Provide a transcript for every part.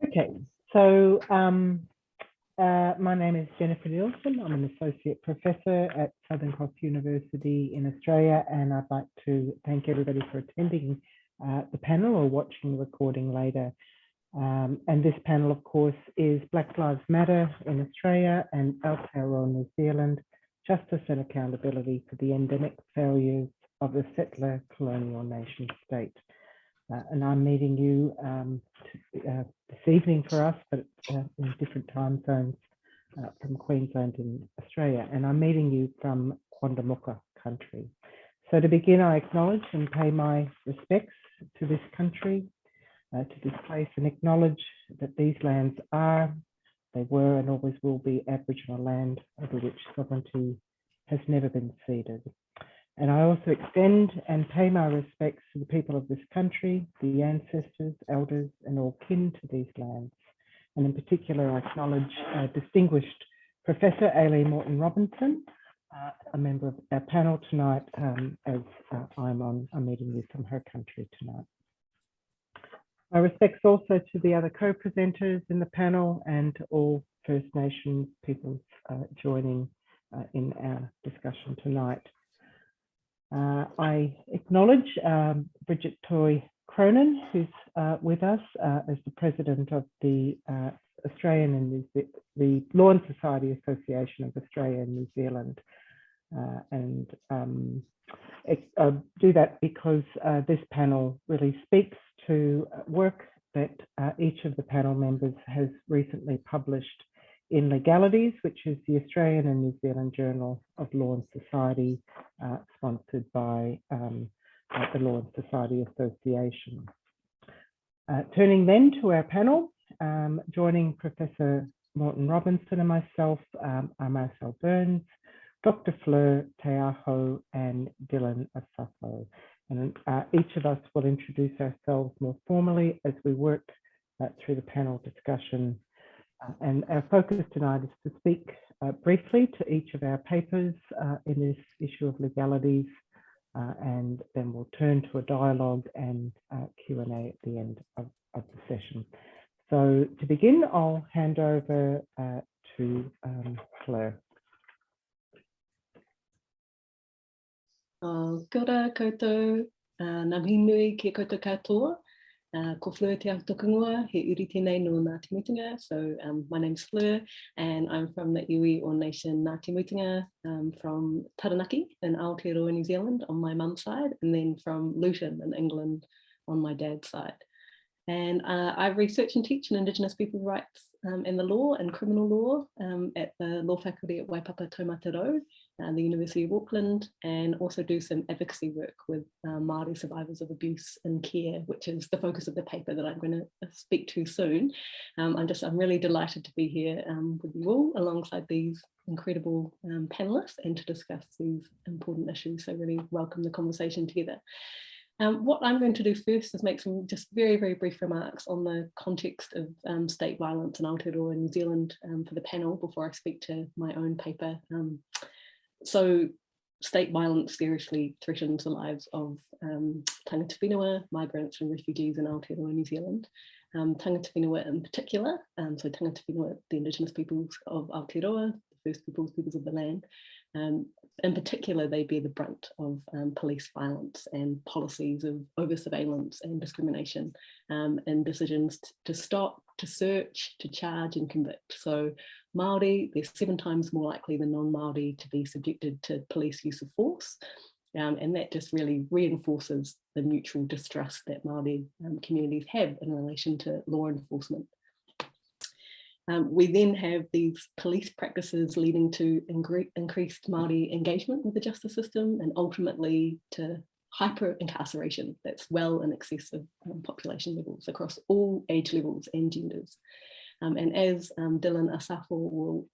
Okay, so my name is Jennifer Nielsen. I'm an associate professor at Southern Cross University in Australia, and I'd like to thank everybody for attending the panel or watching the recording later. And this panel, of course, is Black Lives Matter in Australia and Aotearoa and New Zealand, Justice and Accountability for the Endemic Failures of the Settler-Colonial nation state. And I'm meeting you this evening for us, but in different time zones from Queensland in Australia. And I'm meeting you from Quandamooka country. So to begin, I acknowledge and pay my respects to this country, to this place, and acknowledge that these lands are, they were, and always will be Aboriginal land over which sovereignty has never been ceded. And I also extend and pay my respects to the people of this country, the ancestors, elders, and all kin to these lands. And in particular, I acknowledge distinguished Professor Aileen Moreton-Robinson, a member of our panel tonight, as I'm meeting you from her country tonight. My respects also to the other co-presenters in the panel and to all First Nations peoples joining in our discussion tonight. I acknowledge Bridget Toy Cronin, who's with us as the president of the Australian and the Law and Society Association of Australia and New Zealand, and do that because this panel really speaks to work that each of the panel members has recently published in Legalities, which is the Australian and New Zealand Journal of Law and Society, sponsored by the Law and Society Association. Turning then to our panel, joining Professor Moreton-Robinson and myself are Marcelle Burns, Dr. Fleur Teaho, and Dylan Asafo. And each of us will introduce ourselves more formally as we work through the panel discussion. And our focus tonight is to speak briefly to each of our papers in this issue of Legalities, and then we'll turn to a dialogue and Q&A at the end of the session. So to begin, I'll hand over to Fleur. Kia ora koutou, ngā mihi nui ki koutou katoa. Ko Fleur te Aotearoa, he uri tēnei no Ngāti Mutinga. So my name's Fleur and I'm from the iwi or nation Ngāti Mutinga, from Taranaki in Aotearoa, New Zealand on my mum's side, and then from Luton in England on my dad's side. And I research and teach in Indigenous people's rights and the law and criminal law at the law faculty at Waipapa Taumata Road, the University of Auckland, and also do some advocacy work with Māori survivors of abuse and care, which is the focus of the paper that I'm going to speak to soon. I'm really delighted to be here with you all alongside these incredible panelists and to discuss these important issues. So really welcome the conversation together. What I'm going to do first is make some just very, very brief remarks on the context of state violence in Aotearoa and New Zealand for the panel before I speak to my own paper. So state violence seriously threatens the lives of tangata whenua, migrants and refugees in Aotearoa, New Zealand. Tangata whenua in particular, so tangata whenua, the Indigenous peoples of Aotearoa, the first peoples of the land. In particular, they bear the brunt of police violence and policies of over-surveillance and discrimination and decisions to stop, to search, to charge and convict. So Māori, they're 7 times more likely than non-Māori to be subjected to police use of force. And that just really reinforces the mutual distrust that Māori communities have in relation to law enforcement. We then have these police practices leading to increased Māori engagement with the justice system and ultimately to hyper-incarceration that's well in excess of population levels across all age levels and genders. And as Dylan Asafo will,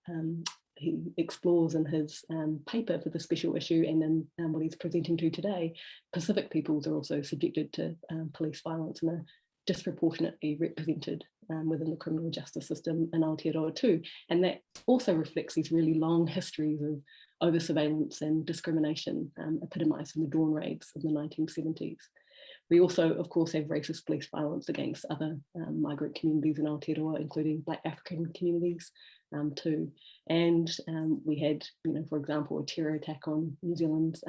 he explores in his paper for the special issue and in what he's presenting to today, Pacific peoples are also subjected to police violence and are disproportionately represented within the criminal justice system in Aotearoa too. And that also reflects these really long histories of over surveillance and discrimination epitomised in the dawn raids of the 1970s. We also, of course, have racist police violence against other migrant communities in Aotearoa, including Black African communities too. And we had, for example, a terror attack on New Zealand's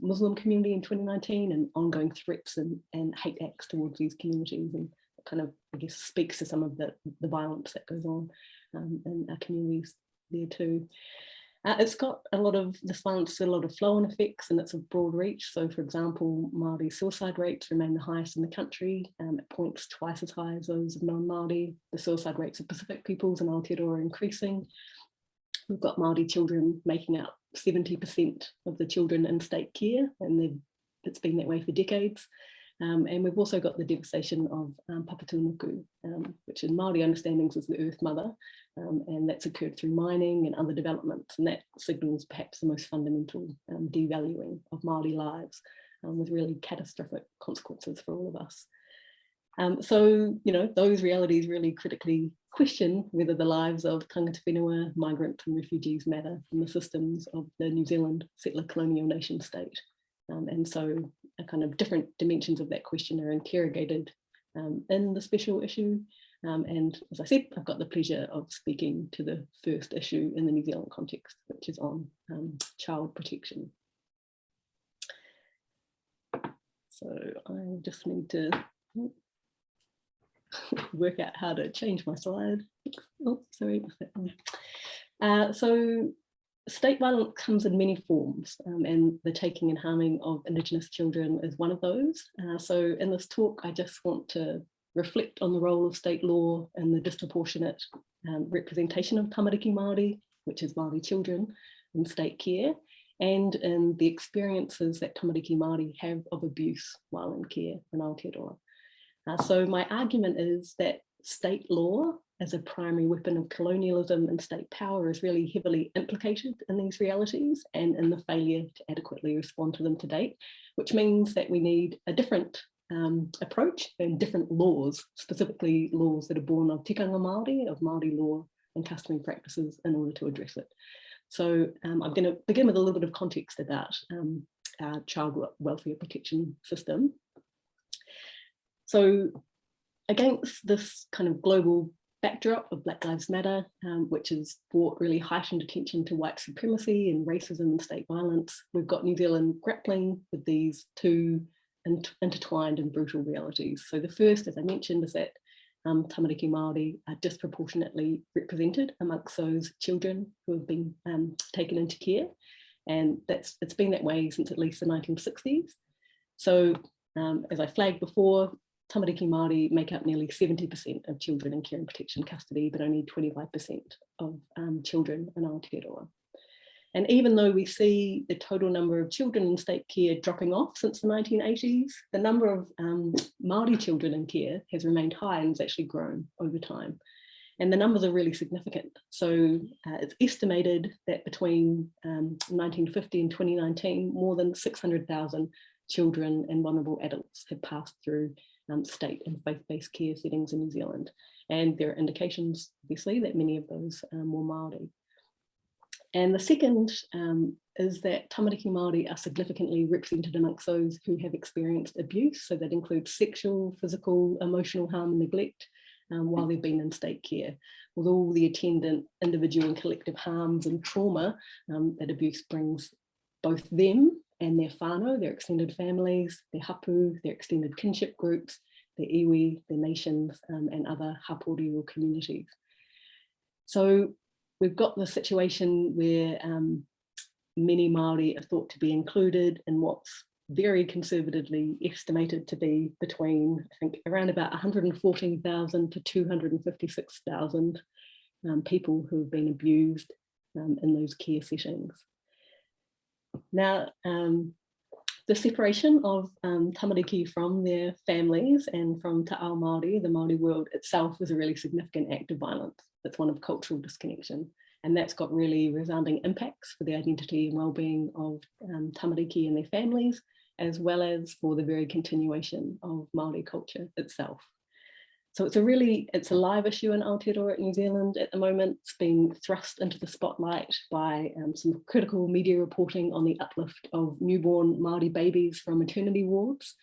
Muslim community in 2019, and ongoing threats and hate acts towards these communities, and kind of, I guess, speaks to some of the violence that goes on in our communities there too. It's got a lot of, this violence, a lot of flow-on effects, and it's a broad reach. So, for example, Māori suicide rates remain the highest in the country, at points twice as high as those of non-Māori. The suicide rates of Pacific peoples in Aotearoa are increasing. We've got Māori children making up 70% of the children in state care, and it's been that way for decades. And we've also got the devastation of Papatūnuku, which in Māori understandings is the Earth Mother, and that's occurred through mining and other developments, and that signals perhaps the most fundamental devaluing of Māori lives, with really catastrophic consequences for all of us. So, those realities really critically question whether the lives of tangata whenua, migrants and refugees matter in the systems of the New Zealand settler-colonial nation state. And so a kind of different dimensions of that question are interrogated in the special issue. And as I said, I've got the pleasure of speaking to the first issue in the New Zealand context, which is on child protection. So I just need to work out how to change my slide. Oh, sorry. So state violence comes in many forms, and the taking and harming of Indigenous children is one of those. So in this talk, I just want to reflect on the role of state law and the disproportionate representation of tamariki Māori, which is Māori children, in state care, and in the experiences that tamariki Māori have of abuse while in care in Aotearoa. So my argument is that state law as a primary weapon of colonialism and state power is really heavily implicated in these realities and in the failure to adequately respond to them to date, which means that we need a different approach and different laws, specifically laws that are born of tikanga Māori, of Māori law and customary practices, in order to address it. So I'm going to begin with a little bit of context about our child welfare protection system. So against this kind of global backdrop of Black Lives Matter, which has brought really heightened attention to white supremacy and racism and state violence, we've got New Zealand grappling with these two intertwined and brutal realities. So the first, as I mentioned, is that tamariki Māori are disproportionately represented amongst those children who have been taken into care. And it's been that way since at least the 1960s. So as I flagged before, tamariki Māori make up nearly 70% of children in care and protection custody, but only 25% of children in Aotearoa. And even though we see the total number of children in state care dropping off since the 1980s, the number of Māori children in care has remained high and has actually grown over time. And the numbers are really significant. So it's estimated that between 1950 and 2019, more than 600,000 children and vulnerable adults have passed through state and faith-based care settings in New Zealand. And there are indications, obviously, that many of those were Māori. And the second is that tamariki Māori are significantly represented amongst those who have experienced abuse. So that includes sexual, physical, emotional harm and neglect while they've been in state care, with all the attendant individual and collective harms and trauma that abuse brings both them and their whānau, their extended families, their hapu, their extended kinship groups, their iwi, their nations, and other hapori or communities. So we've got the situation where many Māori are thought to be included in what's very conservatively estimated to be between, I think, around about 114,000 to 256,000 people who have been abused in those care settings. Now, the separation of tamariki from their families and from Te Ao Māori, the Māori world itself, is a really significant act of violence. It's one of cultural disconnection, and that's got really resounding impacts for the identity and well-being of tamariki and their families, as well as for the very continuation of Māori culture itself. So it's a live issue in Aotearoa, New Zealand at the moment. It's been thrust into the spotlight by some critical media reporting on the uplift of newborn Māori babies from maternity wards.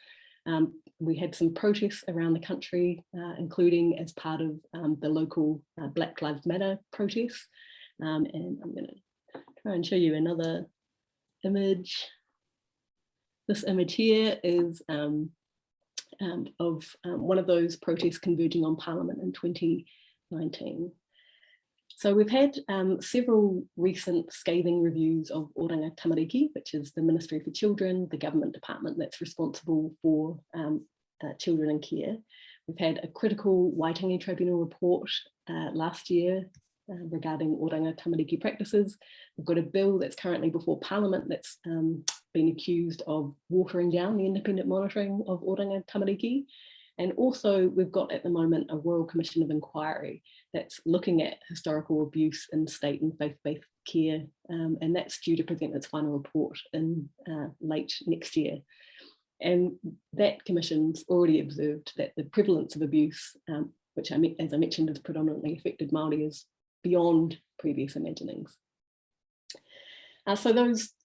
we had some protests around the country, including as part of the local Black Lives Matter protests. And I'm going to try and show you another image. This image here is of one of those protests converging on Parliament in 2019. So we've had several recent scathing reviews of Oranga Tamariki, which is the Ministry for Children, the government department that's responsible for children in care. We've had a critical Waitangi Tribunal report last year regarding Oranga Tamariki practices. We've got a bill that's currently before Parliament that's been accused of watering down the independent monitoring of Oranga Tamariki. And also we've got at the moment a Royal Commission of Inquiry that's looking at historical abuse in state and faith-based care, and that's due to present its final report in late next year. And that commission's already observed that the prevalence of abuse, which as I mentioned has predominantly affected Māori, is beyond previous imaginings. So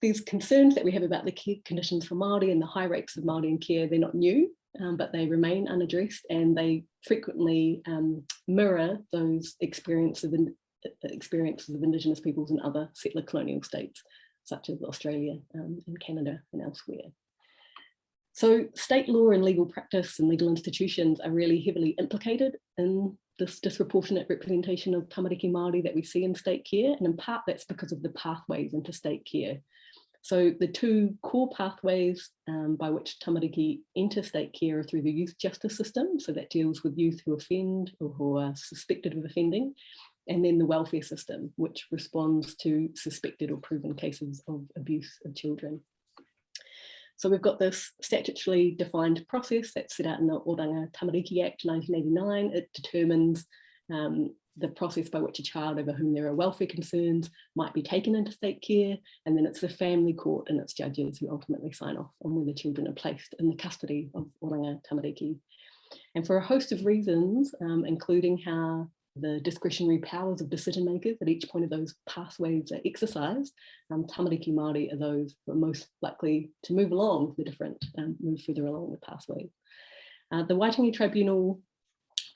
these concerns that we have about the care conditions for Māori and the high rates of Māori in care, they're not new, but they remain unaddressed, and they frequently mirror those experiences of Indigenous peoples in other settler colonial states, such as Australia and Canada and elsewhere. So state law and legal practice and legal institutions are really heavily implicated in this disproportionate representation of tamariki Māori that we see in state care, and in part that's because of the pathways into state care. So the two core pathways by which tamariki enter state care are through the youth justice system, so that deals with youth who offend or who are suspected of offending, and then the welfare system, which responds to suspected or proven cases of abuse of children. So we've got this statutorily defined process that's set out in the Oranga Tamariki Act 1989. It determines the process by which a child over whom there are welfare concerns might be taken into state care, and then it's the family court and its judges who ultimately sign off on whether children are placed in the custody of Oranga Tamariki. And for a host of reasons, including how the discretionary powers of decision makers at each point of those pathways are exercised, tamariki Māori are those who are most likely to move along the different, move further along the pathway. The Waitangi Tribunal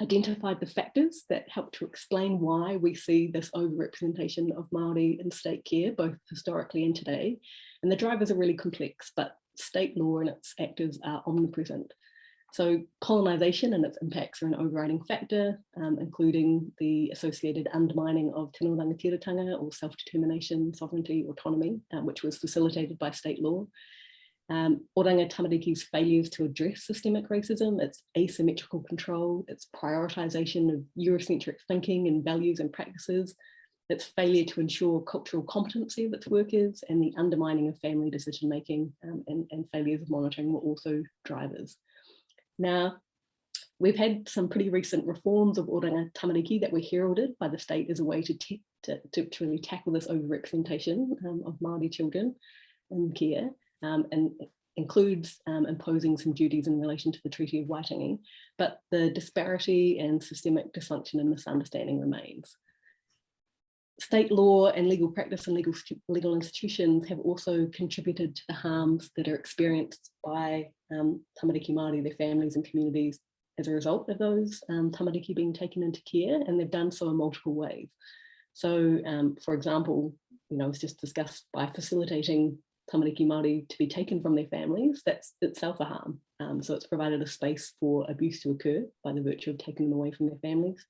identified the factors that help to explain why we see this overrepresentation of Māori in state care, both historically and today. And the drivers are really complex, but state law and its actors are omnipresent. So colonisation and its impacts are an overriding factor, including the associated undermining of tino rangatiratanga or self-determination, sovereignty, autonomy, which was facilitated by state law. Oranga Tamariki's failures to address systemic racism, its asymmetrical control, its prioritisation of Eurocentric thinking and values and practices, its failure to ensure cultural competency of its workers, and the undermining of family decision-making and failures of monitoring were also drivers. Now, we've had some pretty recent reforms of Oranga Tamariki that were heralded by the state as a way to really tackle this overrepresentation of Māori children in care, and includes imposing some duties in relation to the Treaty of Waitangi, but the disparity and systemic dysfunction and misunderstanding remains. State law and legal practice and legal institutions have also contributed to the harms that are experienced by tamariki Māori, their families and communities as a result of those tamariki being taken into care, and they've done so in multiple ways. So, for example, it was just discussed by facilitating tamariki Māori to be taken from their families, that's itself a harm. So it's provided a space for abuse to occur by the virtue of taking them away from their families.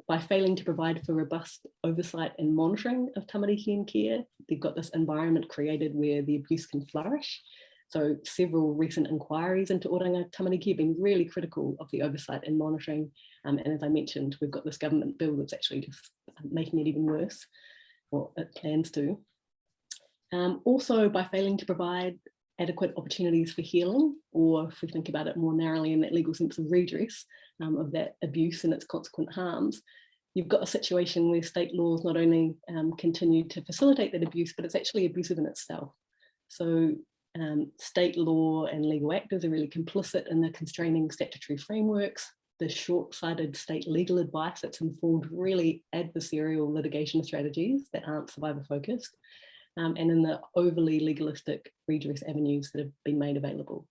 By failing to provide for robust oversight and monitoring of tamariki in care, they've got this environment created where the abuse can flourish. So several recent inquiries into Oranga Tamariki have been really critical of the oversight and monitoring. And as I mentioned, we've got this government bill that's actually just making it even worse, or it plans to. Also, by failing to provide adequate opportunities for healing, or if we think about it more narrowly in that legal sense of redress of that abuse and its consequent harms, you've got a situation where state laws not only continue to facilitate that abuse, but it's actually abusive in itself. So state law and legal actors are really complicit in the constraining statutory frameworks, the short-sighted state legal advice that's informed really adversarial litigation strategies that aren't survivor-focused, and in the overly legalistic redress avenues that have been made available.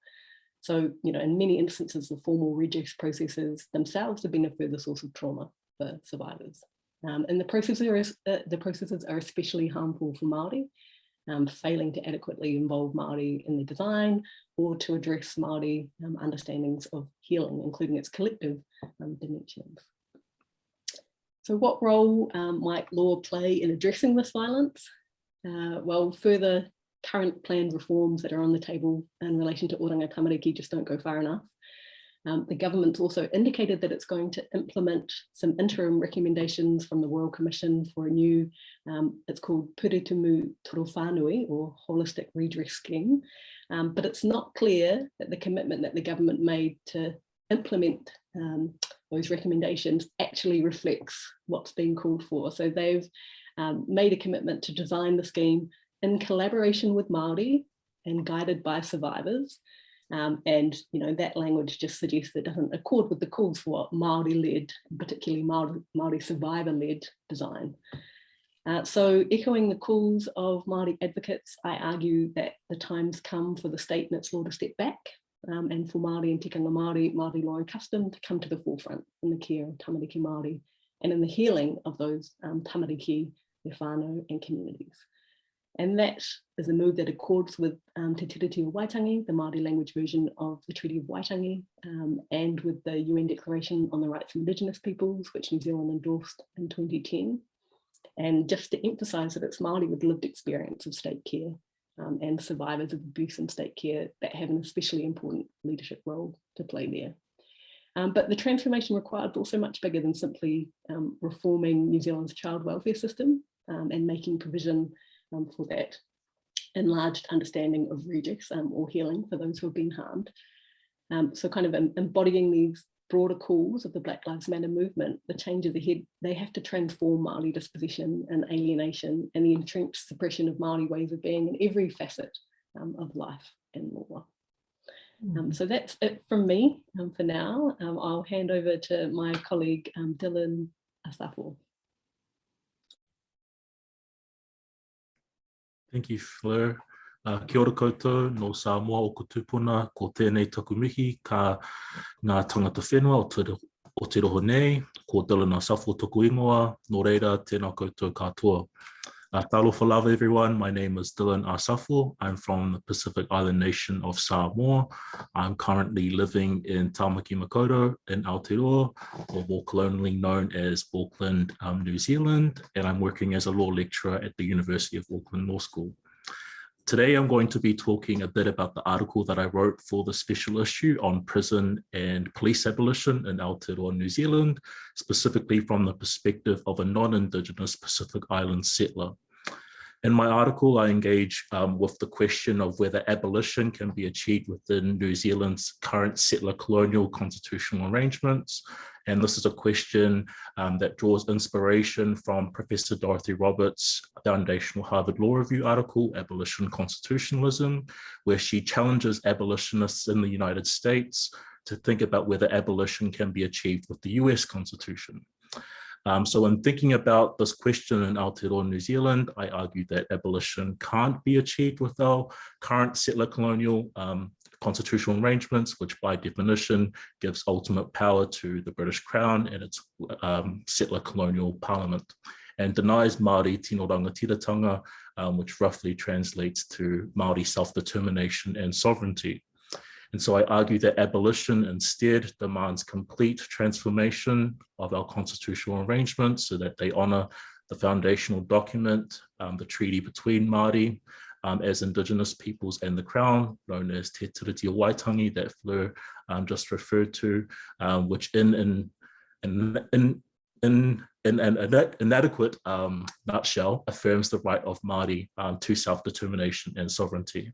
So, in many instances, the formal redress processes themselves have been a further source of trauma for survivors. And the processes are especially harmful for Māori, failing to adequately involve Māori in the design or to address Māori understandings of healing, including its collective dimensions. So what role might law play in addressing this violence? Well, further current planned reforms that are on the table in relation to oranga tamariki just don't go far enough. The government's also indicated that it's going to implement some interim recommendations from the Royal Commission for a new, it's called Puretumu Torowhanui, or Holistic Redress Scheme. But it's not clear that the commitment that the government made to implement those recommendations actually reflects what's being called for. So they've made a commitment to design the scheme in collaboration with Māori and guided by survivors. And that language just suggests it doesn't accord with the calls for what Māori-led, particularly Māori survivor-led design. So echoing the calls of Māori advocates, I argue that the time's come for the state and its law to step back, and for Māori and tikanga Māori law and custom to come to the forefront in the care of tamariki Māori and in the healing of those tamariki, their whānau and communities. And that is a move that accords with Te Tiriti o Waitangi, the Māori language version of the Treaty of Waitangi, and with the UN Declaration on the Rights of Indigenous Peoples, which New Zealand endorsed in 2010. And just to emphasise that it's Māori with lived experience of state care and survivors of abuse in state care that have an especially important leadership role to play there. But the transformation required is also much bigger than simply reforming New Zealand's child welfare system and making provision for that enlarged understanding of redress or healing for those who have been harmed. So kind of embodying these broader calls of the Black Lives Matter movement, the changes ahead, they have to transform Māori dispossession and alienation and the entrenched suppression of Māori ways of being in every facet of life and law. So that's it from me for now. I'll hand over to my colleague, Dylan Asafo. Thank you, Fleur. Kia ora koutou, no Samoa o ko tūpuna, ko tēnei taku mihi, ka ngā tangata whenua o te roho nei, ko Dylan Asafo toku ingoa, no reira, tēnā koutou katoa. Talo for love, everyone. My name is Dylan Asafo. I'm from the Pacific Island nation of Samoa. I'm currently living in Tāmaki Makaurau in Aotearoa, or more colonially known as Auckland, New Zealand, and I'm working as a law lecturer at the University of Auckland Law School. Today, I'm going to be talking a bit about the article that I wrote for the special issue on prison and police abolition in Aotearoa, New Zealand, specifically from the perspective of a non-Indigenous Pacific Island settler. In my article, I engage with the question of whether abolition can be achieved within New Zealand's current settler-colonial constitutional arrangements. And this is a question that draws inspiration from Professor Dorothy Roberts' foundational Harvard Law Review article, Abolition Constitutionalism, where she challenges abolitionists in the United States to think about whether abolition can be achieved with the US Constitution. So in thinking about this question in Aotearoa, New Zealand, I argue that abolition can't be achieved with our current settler-colonial constitutional arrangements, which by definition gives ultimate power to the British Crown and its settler-colonial parliament, and denies Māori tino rangatiratanga, which roughly translates to Māori self-determination and sovereignty. And so I argue that abolition instead demands complete transformation of our constitutional arrangements so that they honour the foundational document, the treaty between Māori as Indigenous peoples and the Crown, known as Te Tiriti o Waitangi, that Fleur just referred to, which in an inadequate nutshell affirms the right of Māori to self-determination and sovereignty.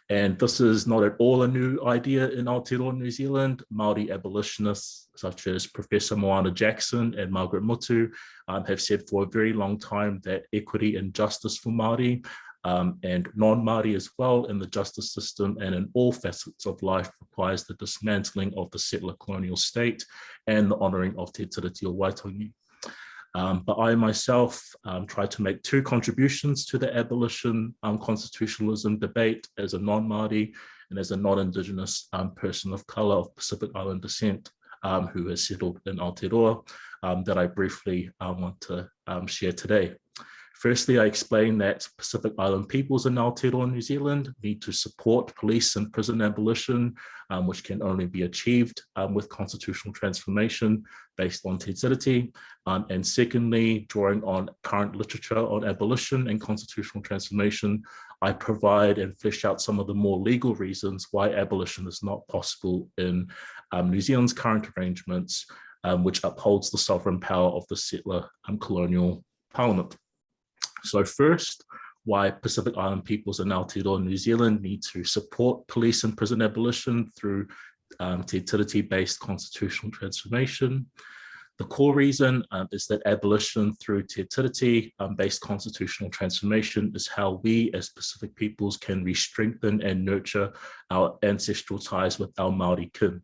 And this is not at all a new idea in Aotearoa, New Zealand. Māori abolitionists such as Professor Moana Jackson and Margaret Mutu have said for a very long time that equity and justice for Māori and non-Māori as well in the justice system and in all facets of life requires the dismantling of the settler-colonial state and the honouring of Te Tiriti o Waitangi. But I myself tried to make two contributions to the abolition constitutionalism debate as a non-Māori and as a non-Indigenous person of colour of Pacific Island descent who has settled in Aotearoa, that I briefly want to share today. Firstly, I explained that Pacific Island peoples in Aotearoa, New Zealand need to support police and prison abolition, which can only be achieved with constitutional transformation based on te tiriti. And secondly, drawing on current literature on abolition and constitutional transformation, I provide and flesh out some of the more legal reasons why abolition is not possible in New Zealand's current arrangements, which upholds the sovereign power of the Settler-Colonial Parliament. So first, why Pacific Island peoples in Aotearoa, New Zealand need to support police and prison abolition through te tiriti-based constitutional transformation. The core reason is that abolition through te tiriti-based constitutional transformation is how we as Pacific peoples can re-strengthen and nurture our ancestral ties with our Māori kin.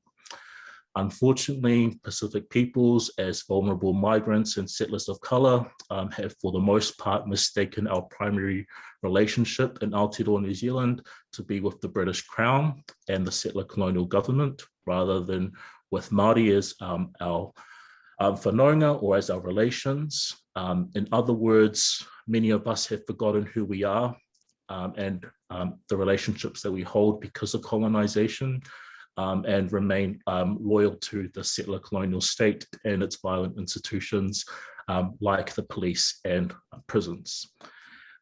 Unfortunately, Pacific peoples, as vulnerable migrants and settlers of colour, have for the most part mistaken our primary relationship in Aotearoa, New Zealand to be with the British Crown and the settler-colonial government, rather than with Māori as our whanaunga or as our relations. In other words, many of us have forgotten who we are and the relationships that we hold because of colonisation. And remain loyal to the settler colonial state and its violent institutions like the police and prisons.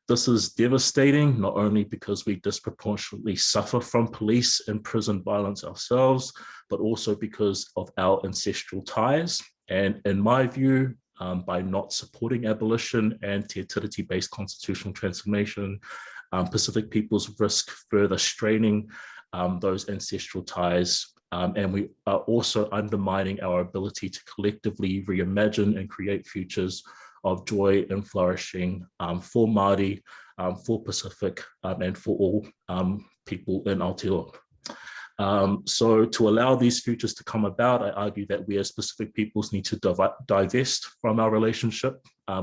This is devastating, not only because we disproportionately suffer from police and prison violence ourselves, but also because of our ancestral ties. And in my view, by not supporting abolition and te tiriti-based constitutional transformation, Pacific peoples risk further straining those ancestral ties, and we are also undermining our ability to collectively reimagine and create futures of joy and flourishing for Māori, for Pacific, and for all people in Aotearoa. So to allow these futures to come about, I argue that we as Pacific peoples need to divest from our relationship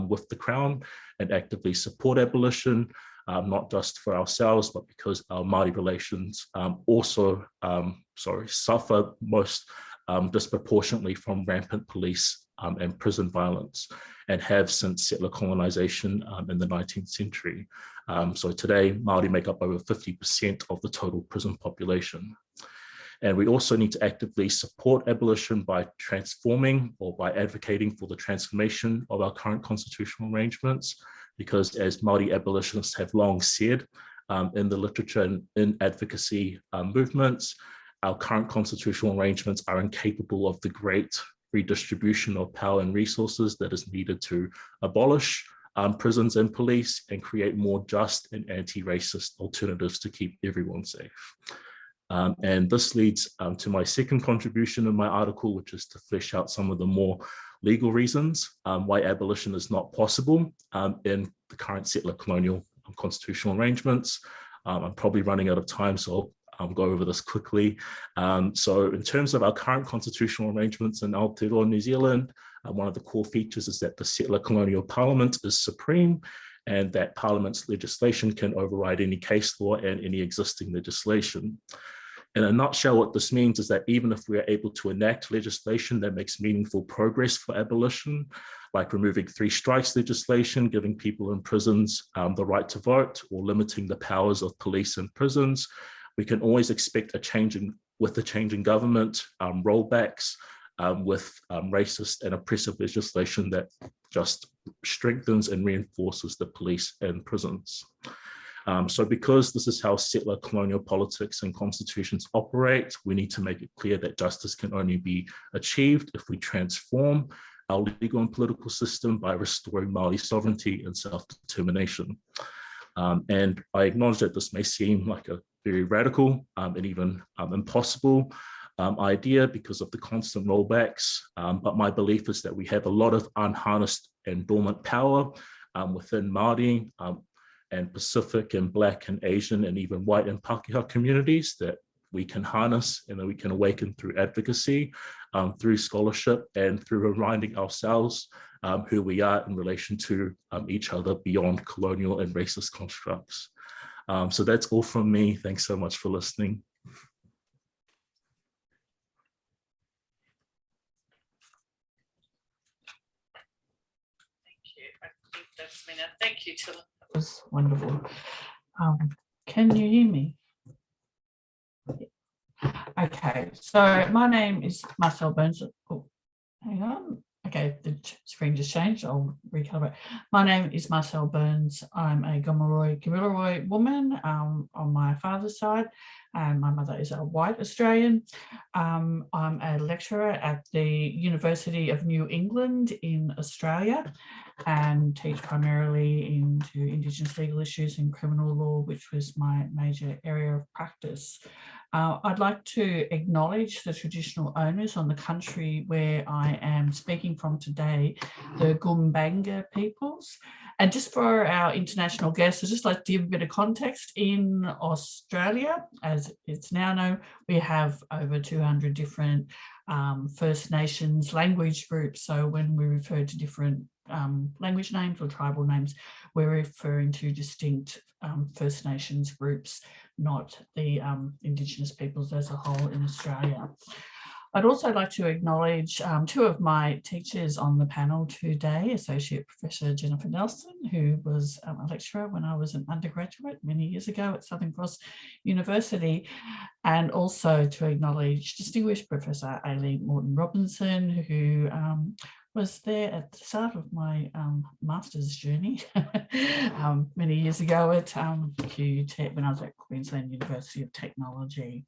with the Crown and actively support abolition, not just for ourselves, but because our Māori relations also suffer most disproportionately from rampant police and prison violence, and have since settler colonisation in the 19th century. So today, Māori make up over 50% of the total prison population. And we also need to actively support abolition by transforming or by advocating for the transformation of our current constitutional arrangements, because as Māori abolitionists have long said in the literature and in advocacy movements, our current constitutional arrangements are incapable of the great redistribution of power and resources that is needed to abolish prisons and police and create more just and anti-racist alternatives to keep everyone safe. And this leads to my second contribution in my article, which is to flesh out some of the more legal reasons why abolition is not possible in the current settler-colonial constitutional arrangements. I'm probably running out of time, so I'll go over this quickly. So in terms of our current constitutional arrangements in Aotearoa, New Zealand, one of the core features is that the settler-colonial parliament is supreme, and that Parliament's legislation can override any case law and any existing legislation. In a nutshell, what this means is that even if we are able to enact legislation that makes meaningful progress for abolition, like removing 3 strikes legislation, giving people in prisons the right to vote, or limiting the powers of police and prisons, we can always expect with the change in government, rollbacks with racist and oppressive legislation that just strengthens and reinforces the police and prisons. So because this is how settler colonial politics and constitutions operate, we need to make it clear that justice can only be achieved if we transform our legal and political system by restoring Māori sovereignty and self-determination. And I acknowledge that this may seem like a very radical and even impossible idea because of the constant rollbacks, but my belief is that we have a lot of unharnessed and dormant power within Māori and Pacific and Black and Asian and even white and Pākehā communities that we can harness and that we can awaken through advocacy, through scholarship, and through reminding ourselves who we are in relation to each other beyond colonial and racist constructs. So that's all from me. Thanks so much for listening. you. I think that's me now. Thank you, Tilla. That was wonderful. Can you hear me? Okay, so my name is Marcelle Burns. Oh, hang on. Okay, the screen just changed. I'll recalibrate. My name is Marcelle Burns. I'm a Gomeroi Kamilaroi woman on my father's side, and my mother is a white Australian. I'm a lecturer at the University of New England in Australia and teach primarily into Indigenous legal issues and criminal law, which was my major area of practice. I'd like to acknowledge the traditional owners on the country where I am speaking from today, the Gumbanga peoples. And just for our international guests, I'd just like to give a bit of context. In Australia, as it's now known, we have over 200 different First Nations language groups. So when we refer to different language names or tribal names, we're referring to distinct First Nations groups, not the Indigenous peoples as a whole in Australia. I'd also like to acknowledge two of my teachers on the panel today, Associate Professor Jennifer Nielsen, who was a lecturer when I was an undergraduate many years ago at Southern Cross University, and also to acknowledge Distinguished Professor Aileen Moreton-Robinson, who was there at the start of my master's journey many years ago at QUT when I was at Queensland University of Technology.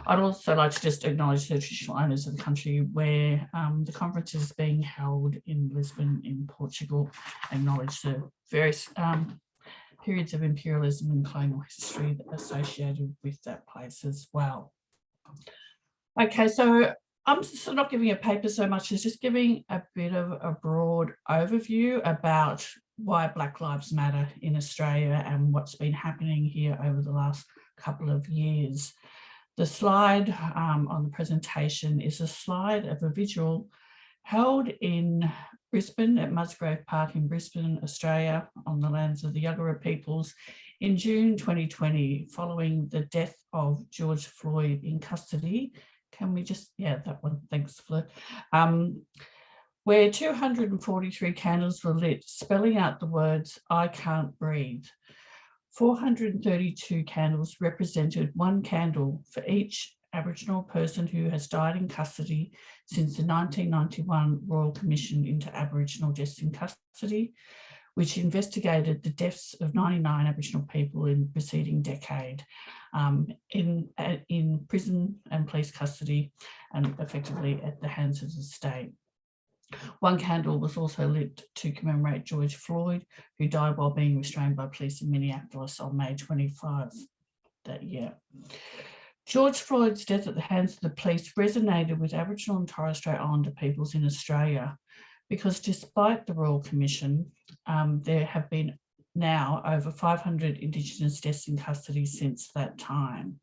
I'd also like to just acknowledge the traditional owners of the country where the conference is being held in Lisbon in Portugal, acknowledge the various periods of imperialism and colonial history associated with that place as well. Okay, so I'm sort of not giving a paper so much as just giving a bit of a broad overview about why Black Lives Matter in Australia and what's been happening here over the last couple of years. The slide on the presentation is a slide of a vigil held in Brisbane at Musgrave Park in Brisbane, Australia, on the lands of the Yagara peoples in June 2020, following the death of George Floyd in custody. Can we just, yeah, that one, thanks, Fleur. Where 243 candles were lit, spelling out the words, "I can't breathe." 432 candles represented one candle for each Aboriginal person who has died in custody since the 1991 Royal Commission into Aboriginal Deaths in Custody, which investigated the deaths of 99 Aboriginal people in the preceding decade in prison and police custody and effectively at the hands of the state. One candle was also lit to commemorate George Floyd, who died while being restrained by police in Minneapolis on May 25 that year. George Floyd's death at the hands of the police resonated with Aboriginal and Torres Strait Islander peoples in Australia, because despite the Royal Commission, there have been now over 500 Indigenous deaths in custody since that time.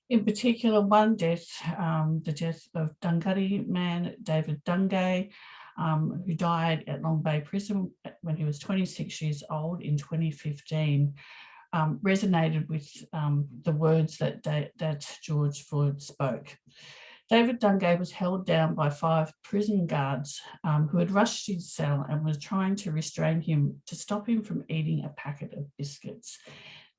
In particular, one death, the death of Dunghutti man David Dungay, who died at Long Bay Prison when he was 26 years old in 2015, resonated with the words that George Floyd spoke. David Dungay was held down by 5 prison guards who had rushed his cell and was trying to restrain him to stop him from eating a packet of biscuits.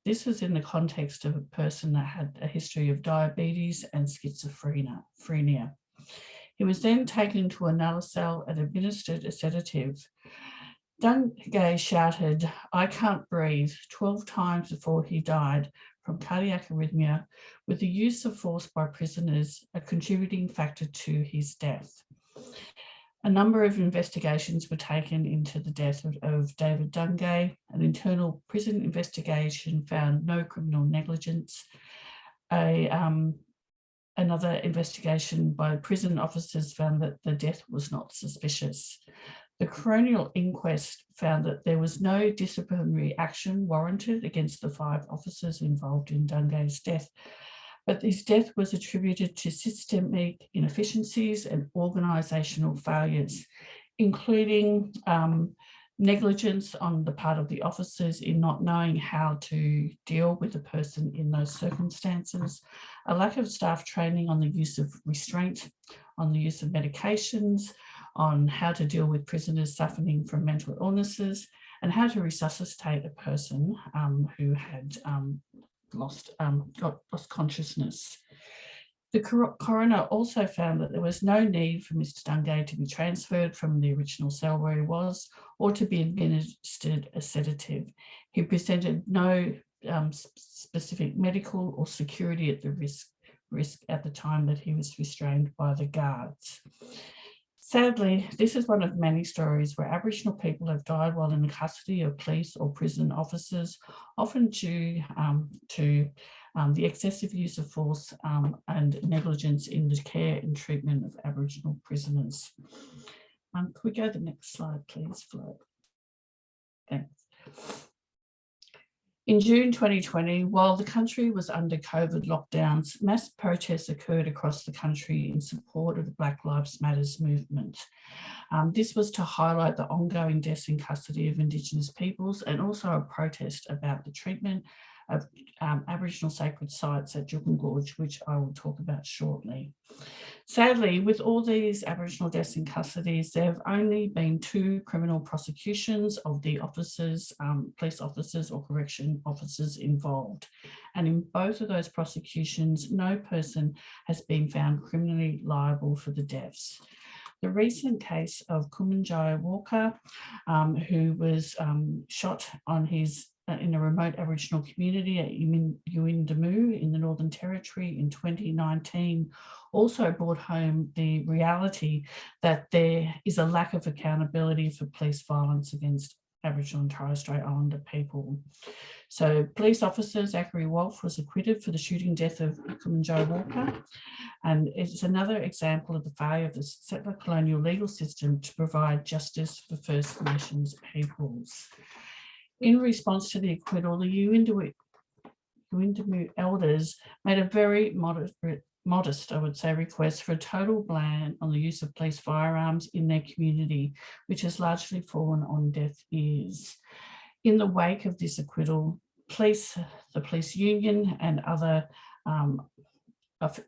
This was in the context of a person that had a history of diabetes and schizophrenia. He was then taken to another cell and administered a sedative. Dungay shouted, "I can't breathe," 12 times before he died from cardiac arrhythmia, with the use of force by prisoners a contributing factor to his death. A number of investigations were taken into the death of David Dungay. An internal prison investigation found no criminal negligence. Another investigation by prison officers found that the death was not suspicious. The coronial inquest found that there was no disciplinary action warranted against the 5 officers involved in Dungay's death, but his death was attributed to systemic inefficiencies and organisational failures, including negligence on the part of the officers in not knowing how to deal with a person in those circumstances, a lack of staff training on the use of restraint, on the use of medications, on how to deal with prisoners suffering from mental illnesses and how to resuscitate a person who had lost consciousness. The coroner also found that there was no need for Mr. Dungay to be transferred from the original cell where he was or to be administered a sedative. He presented no specific medical or security at the risk at the time that he was restrained by the guards. Sadly, this is one of many stories where Aboriginal people have died while in the custody of police or prison officers, often due to the excessive use of force and negligence in the care and treatment of Aboriginal prisoners. Could we go to the next slide, please, Fleur? Thanks. In June 2020, while the country was under COVID lockdowns, mass protests occurred across the country in support of the Black Lives Matter movement. This was to highlight the ongoing deaths in custody of Indigenous peoples and also a protest about the treatment of Aboriginal sacred sites at Juukan Gorge, which I will talk about shortly. Sadly, with all these Aboriginal deaths in custody, there have only been 2 criminal prosecutions of the officers, police officers or correction officers involved. And in both of those prosecutions, no person has been found criminally liable for the deaths. The recent case of Kumanjai Walker, who was shot on his in a remote Aboriginal community at Uindamu in the Northern Territory in 2019, also brought home the reality that there is a lack of accountability for police violence against Aboriginal and Torres Strait Islander people. So police officer Zachary Wolf was acquitted for the shooting death of Kumanjai Walker, and it's another example of the failure of the settler-colonial legal system to provide justice for First Nations peoples. In response to the acquittal, the Uindamu elders made a very modest, I would say, request for a total ban on the use of police firearms in their community, which has largely fallen on deaf ears. In the wake of this acquittal, the police union and other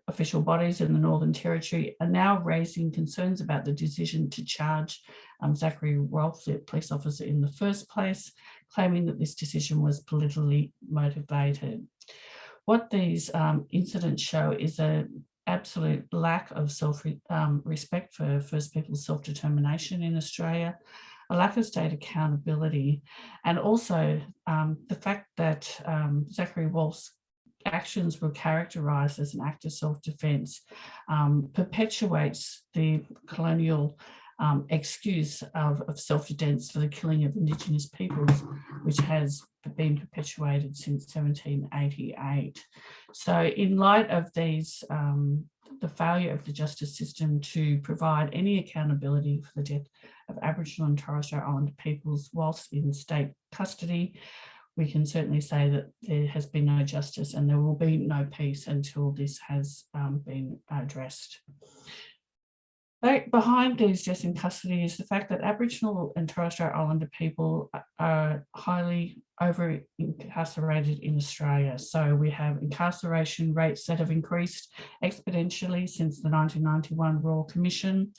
official bodies in the Northern Territory are now raising concerns about the decision to charge Zachary Wolf, the police officer, in the first place, claiming that this decision was politically motivated. What these incidents show is an absolute lack of respect for First Peoples self-determination in Australia, a lack of state accountability, and also the fact that Zachary Wolf's actions were characterised as an act of self-defence perpetuates the colonial excuse of self-defence for the killing of Indigenous peoples, which has been perpetuated since 1788. So in light of these, the failure of the justice system to provide any accountability for the death of Aboriginal and Torres Strait Islander peoples whilst in state custody, we can certainly say that there has been no justice and there will be no peace until this has been addressed. Behind these deaths in custody is the fact that Aboriginal and Torres Strait Islander people are highly over-incarcerated in Australia. So we have incarceration rates that have increased exponentially since the 1991 Royal Commission.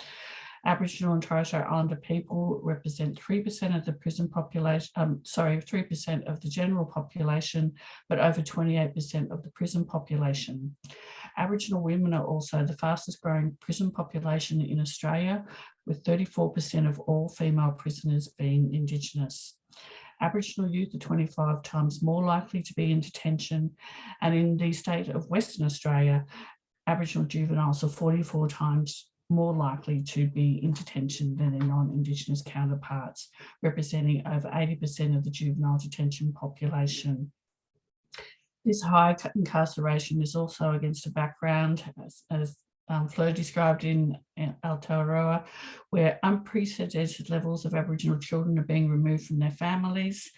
Aboriginal and Torres Strait Islander people represent 3% of the prison population, 3% of the general population, but over 28% of the prison population. Aboriginal women are also the fastest growing prison population in Australia, with 34% of all female prisoners being Indigenous. Aboriginal youth are 25 times more likely to be in detention, and in the state of Western Australia, Aboriginal juveniles are 44 times more likely to be in detention than their non-Indigenous counterparts, representing over 80% of the juvenile detention population. This high incarceration is also against a background, as Fleur described in Aotearoa, where unprecedented levels of Aboriginal children are being removed from their families,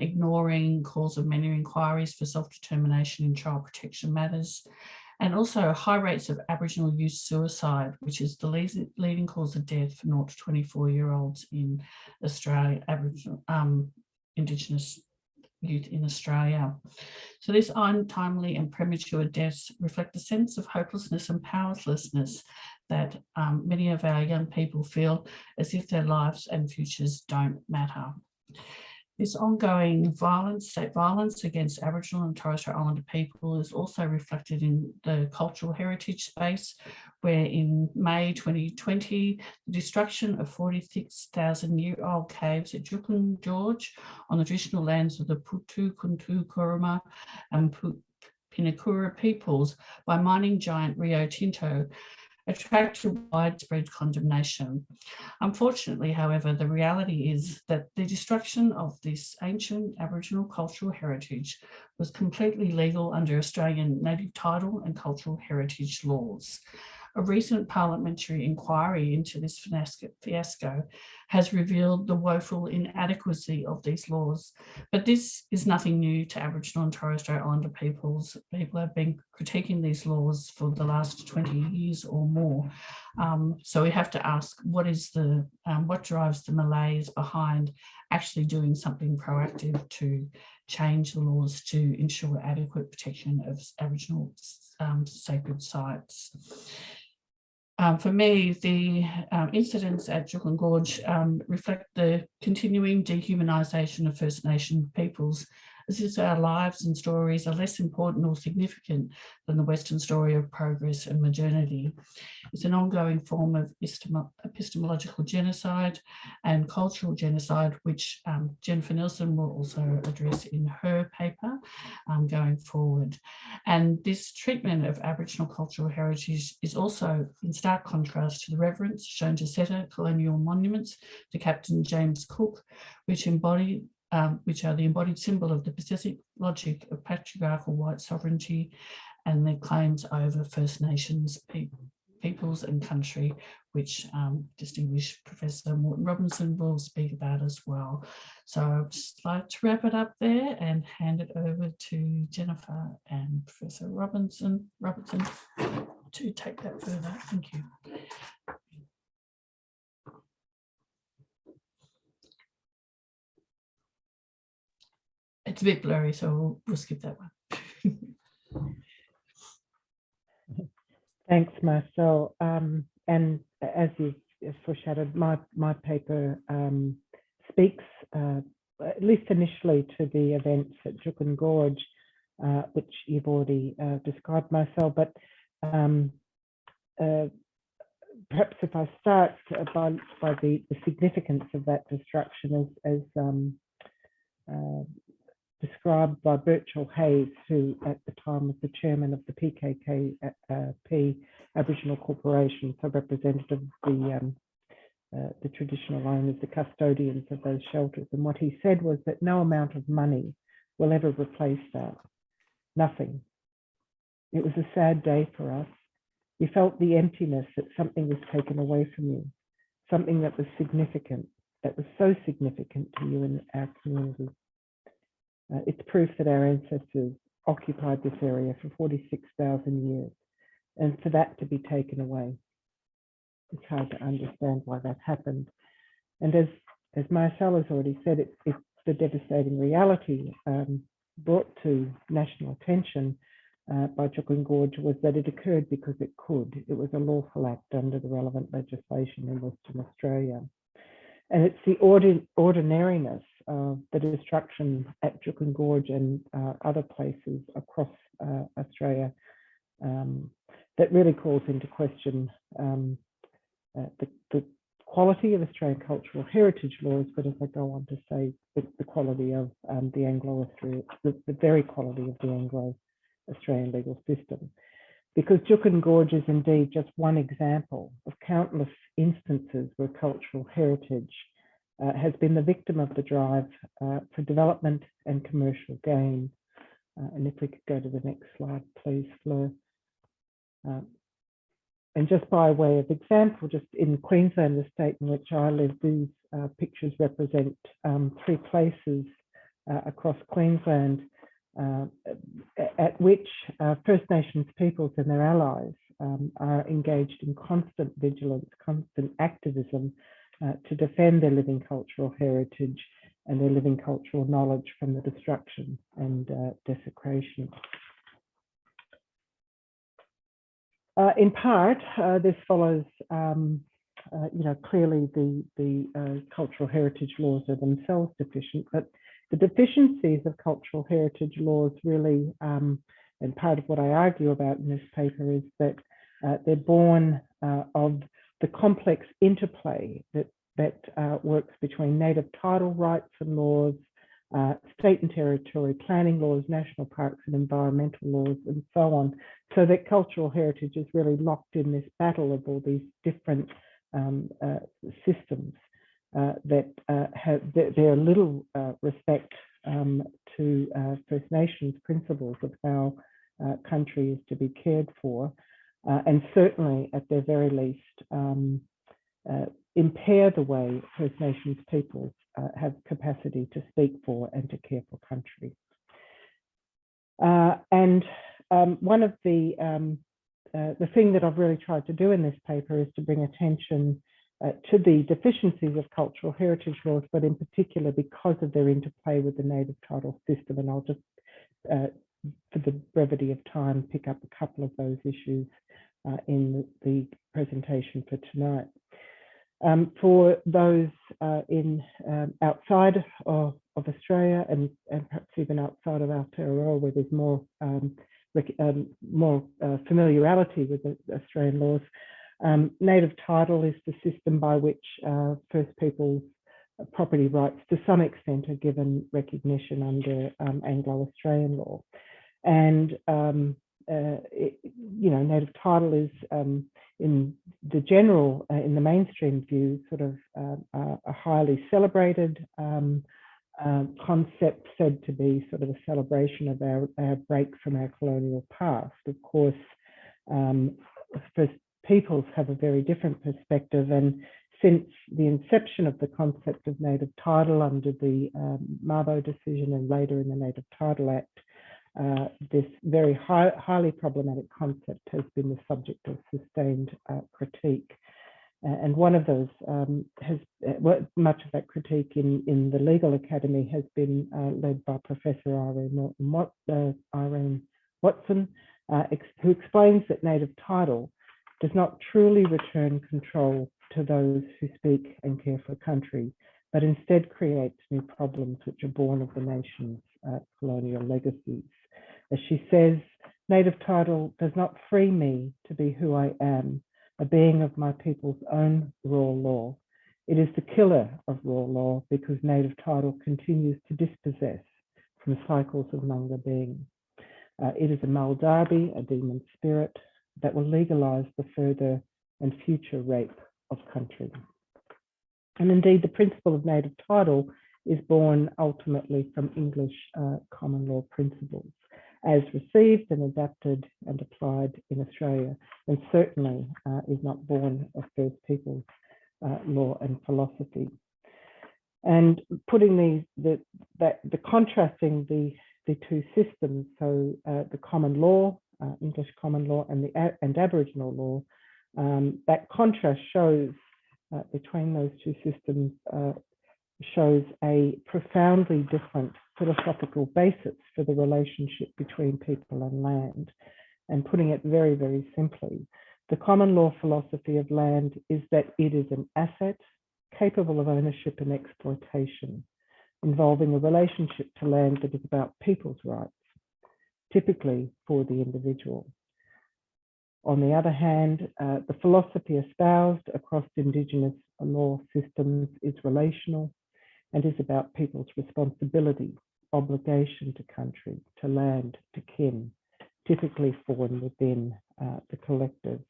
ignoring calls of many inquiries for self-determination in child protection matters, and also high rates of Aboriginal youth suicide, which is the leading cause of death for 0 to 24-year-olds in Australia, Aboriginal Indigenous youth in Australia. So these untimely and premature deaths reflect a sense of hopelessness and powerlessness that many of our young people feel as if their lives and futures don't matter. This ongoing violence, state violence against Aboriginal and Torres Strait Islander people is also reflected in the cultural heritage space, where in May 2020, the destruction of 46,000-year-old caves at Juukan Gorge on the traditional lands of the Putu, Kuntu, Kuruma and Pinakura peoples by mining giant Rio Tinto attracted widespread condemnation. Unfortunately, however, the reality is that the destruction of this ancient Aboriginal cultural heritage was completely legal under Australian native title and cultural heritage laws. A recent parliamentary inquiry into this fiasco has revealed the woeful inadequacy of these laws. But this is nothing new to Aboriginal and Torres Strait Islander peoples. People have been critiquing these laws for the last 20 years or more. So we have to ask, what drives the malaise behind actually doing something proactive to change the laws to ensure adequate protection of Aboriginal sacred sites? For me, the incidents at Juukan Gorge reflect the continuing dehumanisation of First Nation peoples, as if our lives and stories are less important or significant than the Western story of progress and modernity. It's an ongoing form of epistemological genocide and cultural genocide, which Jennifer Nielsen will also address in her paper going forward. And this treatment of Aboriginal cultural heritage is also in stark contrast to the reverence shown to Settler-Colonial monuments to Captain James Cook, which are the embodied symbol of the Pacific logic of patriarchal white sovereignty and their claims over First Nations peoples and country, which distinguished Professor Moreton-Robinson will speak about as well. So I'd just like to wrap it up there and hand it over to Jennifer and Professor Robertson to take that further. Thank you. It's a bit blurry, so we'll skip that one. Thanks, Marcelle. And as you've foreshadowed, my paper speaks, at least initially, to the events at Juukan Gorge, which you've already described, Marcelle. But perhaps if I start by the significance of that destruction as described by Birchall Hayes, who at the time was the chairman of the PKKP Aboriginal Corporation, so representative of the traditional owners, the custodians of those shelters. And what he said was that no amount of money will ever replace that. Nothing. It was a sad day for us. You felt the emptiness that something was taken away from you, something that was significant, that was so significant to you in our community. It's proof that our ancestors occupied this area for 46,000 years, and for that to be taken away, it's hard to understand why that happened. And as Marcelle has already said, it's the devastating reality brought to national attention by Juukan Gorge was that it occurred because it could. It was a lawful act under the relevant legislation in Western Australia. And it's the ordinariness of the destruction at Juukan Gorge and other places across Australia that really calls into question the quality of Australian cultural heritage laws, but as I go on to say, the quality of the Anglo-Australian, the very quality of the Anglo-Australian legal system. Because Juukan Gorge is indeed just one example of countless instances where cultural heritage has been the victim of the drive for development and commercial gain. And if we could go to the next slide, please, Fleur. And just by way of example, just in Queensland, the state in which I live, these pictures represent 3 places across Queensland at which First Nations peoples and their allies are engaged in constant vigilance, constant activism to defend their living cultural heritage and their living cultural knowledge from the destruction and desecration. In part, this follows, clearly the cultural heritage laws are themselves deficient, but the deficiencies of cultural heritage laws really, and part of what I argue about in this paper is that they're born of the complex interplay that works between native title rights and laws, state and territory planning laws, national parks and environmental laws, and so on, so that cultural heritage is really locked in this battle of all these different systems that have very little respect to First Nations principles of how country is to be cared for, and certainly at their very least impair the way First Nations peoples have capacity to speak for and to care for country. One of the thing that I've really tried to do in this paper is to bring attention to the deficiencies of cultural heritage laws, but in particular because of their interplay with the native title system. And I'll just, for the brevity of time, pick up a couple of those issues in the presentation for tonight. For those outside of Australia and perhaps even outside of Aotearoa, where there's more familiarity with the Australian laws, native title is the system by which First Peoples property rights to some extent are given recognition under Anglo-Australian law. And native title is in the general, in the mainstream view, sort of a highly celebrated concept, said to be sort of a celebration of our break from our colonial past. Of course, First Peoples have a very different perspective, and since the inception of the concept of native title under the Mabo decision and later in the Native Title Act, this very highly problematic concept has been the subject of sustained critique. And one of those much of that critique in the Legal Academy has been led by Professor Aileen Watson, who explains that native title does not truly return control to those who speak and care for country, but instead creates new problems which are born of the nation's colonial legacies. As she says, native title does not free me to be who I am, a being of my people's own raw law. It is the killer of raw law because native title continues to dispossess from cycles of Nunga being. It is a Maldarbi, a demon spirit, that will legalise the further and future rape of country. And indeed, the principle of native title is born ultimately from English common law principles, as received and adapted and applied in Australia, and certainly is not born of First Peoples law and philosophy. And putting contrasting the two systems, so the common law, English common law, and Aboriginal law, that contrast shows between those two systems shows a profoundly different philosophical basis for the relationship between people and land. And putting it very, very simply, the common law philosophy of land is that it is an asset capable of ownership and exploitation, involving a relationship to land that is about people's rights, typically for the individual. On the other hand, the philosophy espoused across Indigenous law systems is relational and is about people's responsibility, obligation to country, to land, to kin, typically formed within the collective.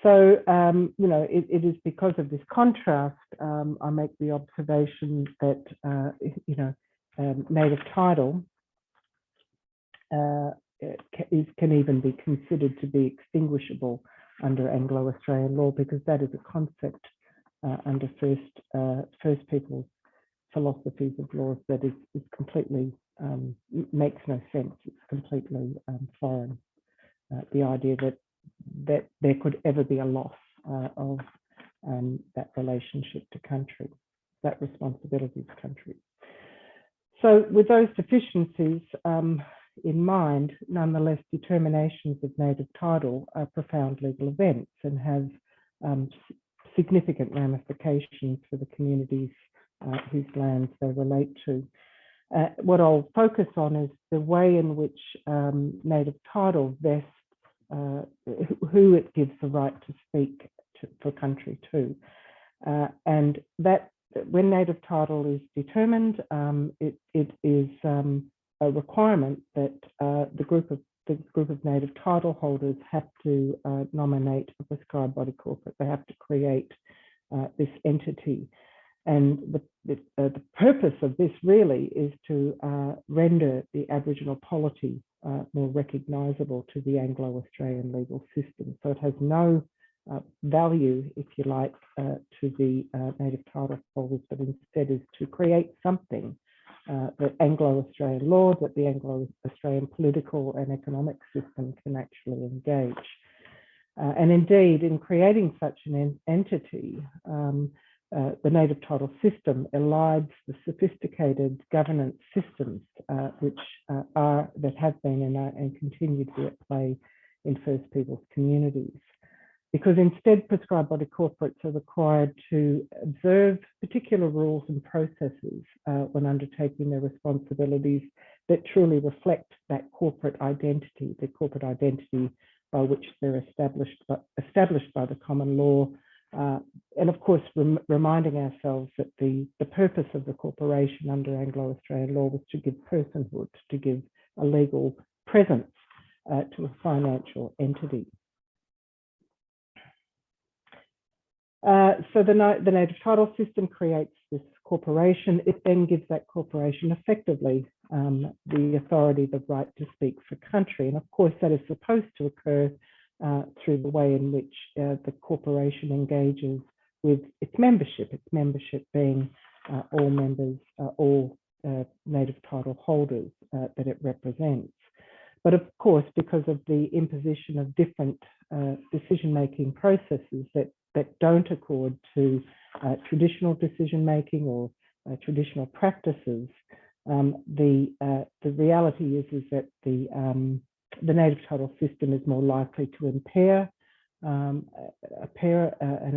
So, it is because of this contrast, I make the observation that, native title can even be considered to be extinguishable under Anglo-Australian law, because that is a concept under First Peoples philosophies of laws that is completely, makes no sense. It's completely foreign. The idea that there could ever be a loss of that relationship to country, that responsibility to country. So with those deficiencies in mind, nonetheless, determinations of native title are profound legal events and have significant ramifications for the communities whose lands they relate to. What I'll focus on is the way in which native title vests who it gives the right to speak for country to. And that when native title is determined, it is a requirement that the group of native title holders have to nominate a prescribed body corporate. They have to create this entity. And the purpose of this really is to render the Aboriginal polity more recognisable to the Anglo-Australian legal system. So it has no value, if you like, to the native title holders, but instead is to create something that Anglo-Australian law, that the Anglo-Australian political and economic system can actually engage. And indeed, in creating such an entity, the native title system elides the sophisticated governance systems that have been and continue to be at play in First Peoples communities. Because instead, prescribed body corporates are required to observe particular rules and processes when undertaking their responsibilities that truly reflect that corporate identity, the corporate identity by which they're established by the common law. And of course, reminding ourselves that the purpose of the corporation under Anglo-Australian law was to give personhood, to give a legal presence to a financial entity. So the native title system creates this corporation. It then gives that corporation effectively the authority, the right to speak for country. And of course, that is supposed to occur through the way in which the corporation engages with its membership being all members, all native title holders that it represents. But of course, because of the imposition of different decision-making processes that don't accord to traditional decision-making or traditional practices, the reality is that the native title system is more likely to impair an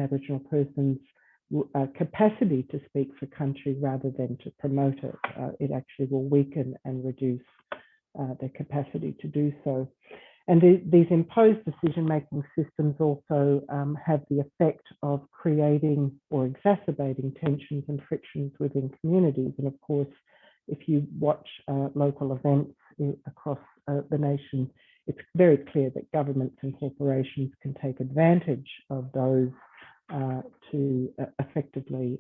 Aboriginal person's capacity to speak for country rather than to promote it. It actually will weaken and reduce their capacity to do so. And these imposed decision-making systems also have the effect of creating or exacerbating tensions and frictions within communities. And of course, if you watch local events across the nation, it's very clear that governments and corporations can take advantage of those to effectively,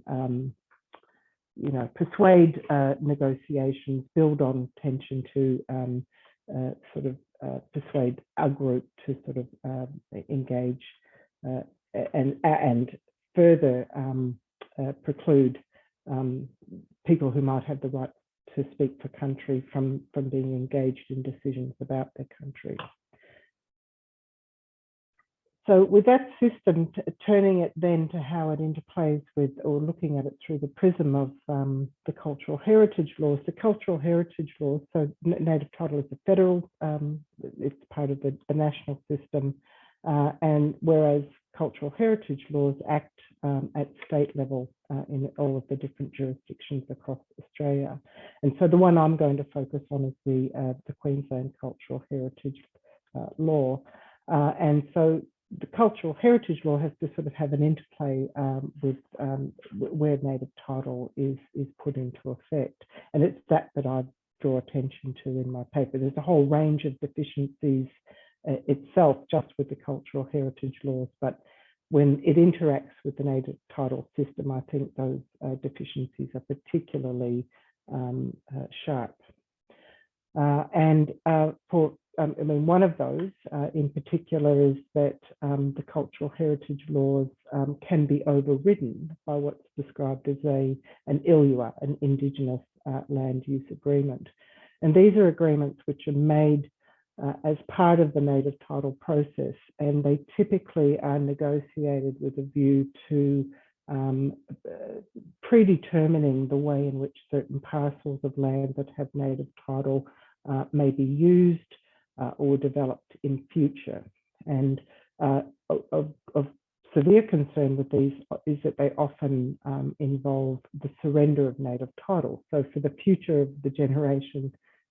persuade negotiations, build on tension to persuade a group to engage and further preclude people who might have the right to speak for country from being engaged in decisions about their country. So with that system, turning it then to how it interplays with, or looking at it through the prism of the cultural heritage laws. The cultural heritage laws, so native title is a federal, it's part of the national system, and whereas cultural heritage laws act at state level in all of the different jurisdictions across Australia. And so the one I'm going to focus on is the Queensland Cultural Heritage Law. And so the cultural heritage law has to have an interplay with where native title is put into effect. And it's that I draw attention to in my paper. There's a whole range of deficiencies itself just with the cultural heritage laws, but when it interacts with the native title system, I think those deficiencies are particularly sharp. One of those in particular is that the cultural heritage laws can be overridden by what's described as an ILUA, an Indigenous Land Use Agreement. And these are agreements which are made as part of the native title process, and they typically are negotiated with a view to predetermining the way in which certain parcels of land that have native title may be used or developed in future. And of severe concern with these is that they often involve the surrender of native title. So for the future of the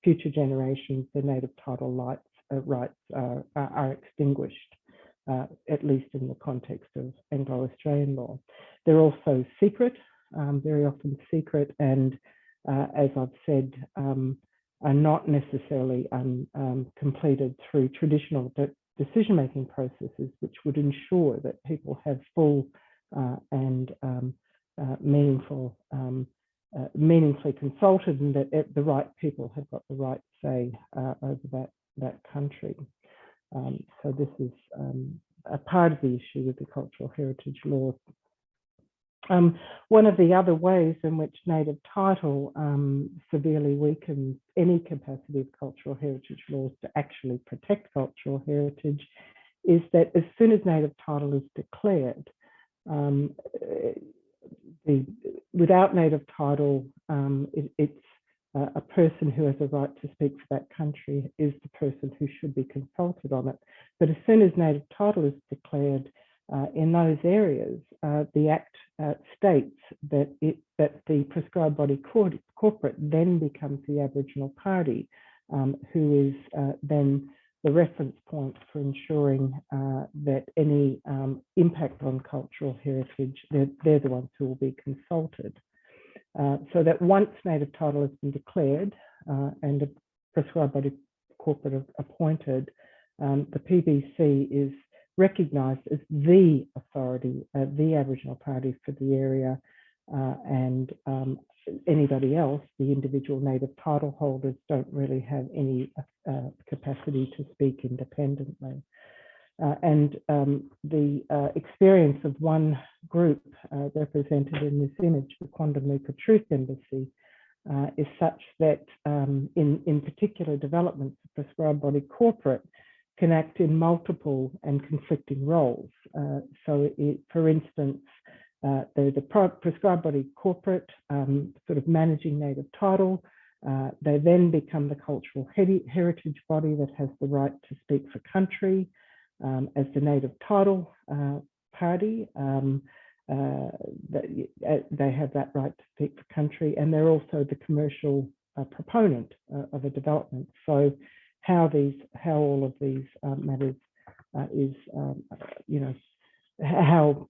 future generations, the native title rights are extinguished, at least in the context of Anglo-Australian law. They're also secret, very often secret, and as I've said, are not necessarily completed through traditional decision-making processes, which would ensure that people have full and meaningfully consulted, and that the right people have got the right say over that country. So this is a part of the issue with the cultural heritage law. One of the other ways in which native title severely weakens any capacity of cultural heritage laws to actually protect cultural heritage is that as soon as native title is declared, without native title, it's a person who has a right to speak for that country is the person who should be consulted on it. But as soon as native title is declared, in those areas, the Act states that the prescribed body corporate then becomes the Aboriginal party, who is then the reference point for ensuring that any impact on cultural heritage, they're the ones who will be consulted. So that once native title has been declared and a prescribed body corporate appointed, the PBC is recognised as the authority, the Aboriginal party for the area, and anybody else, the individual native title holders, don't really have any capacity to speak independently. And the experience of one group represented in this image, the Quandamooka Truth Embassy, is such that in particular developments, the prescribed body corporate can act in multiple and conflicting roles. So for instance, the prescribed body corporate sort of managing native title, they then become the cultural heritage body that has the right to speak for country as the native title party. They have that right to speak for country, and they're also the commercial proponent of a development. So how all of these matters is, how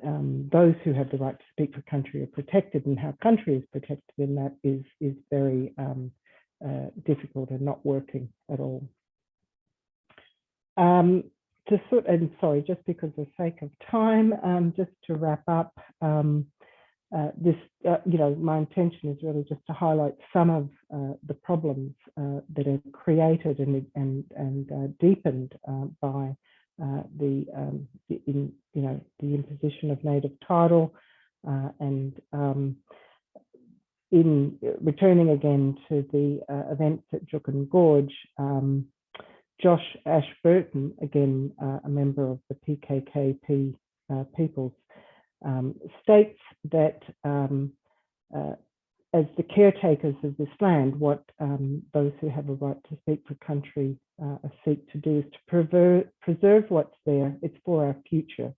those who have the right to speak for country are protected, and how country is protected in that is very difficult and not working at all. Just because of the sake of time, just to wrap up, my intention is really just to highlight some of the problems that are created and deepened by the imposition of native title, and in returning again to the events at Juukan Gorge, Josh Ashburton, again a member of the PKKP Peoples, states that as the caretakers of this land, what those who have a right to speak for country seek to do is to preserve what's there. It's for our future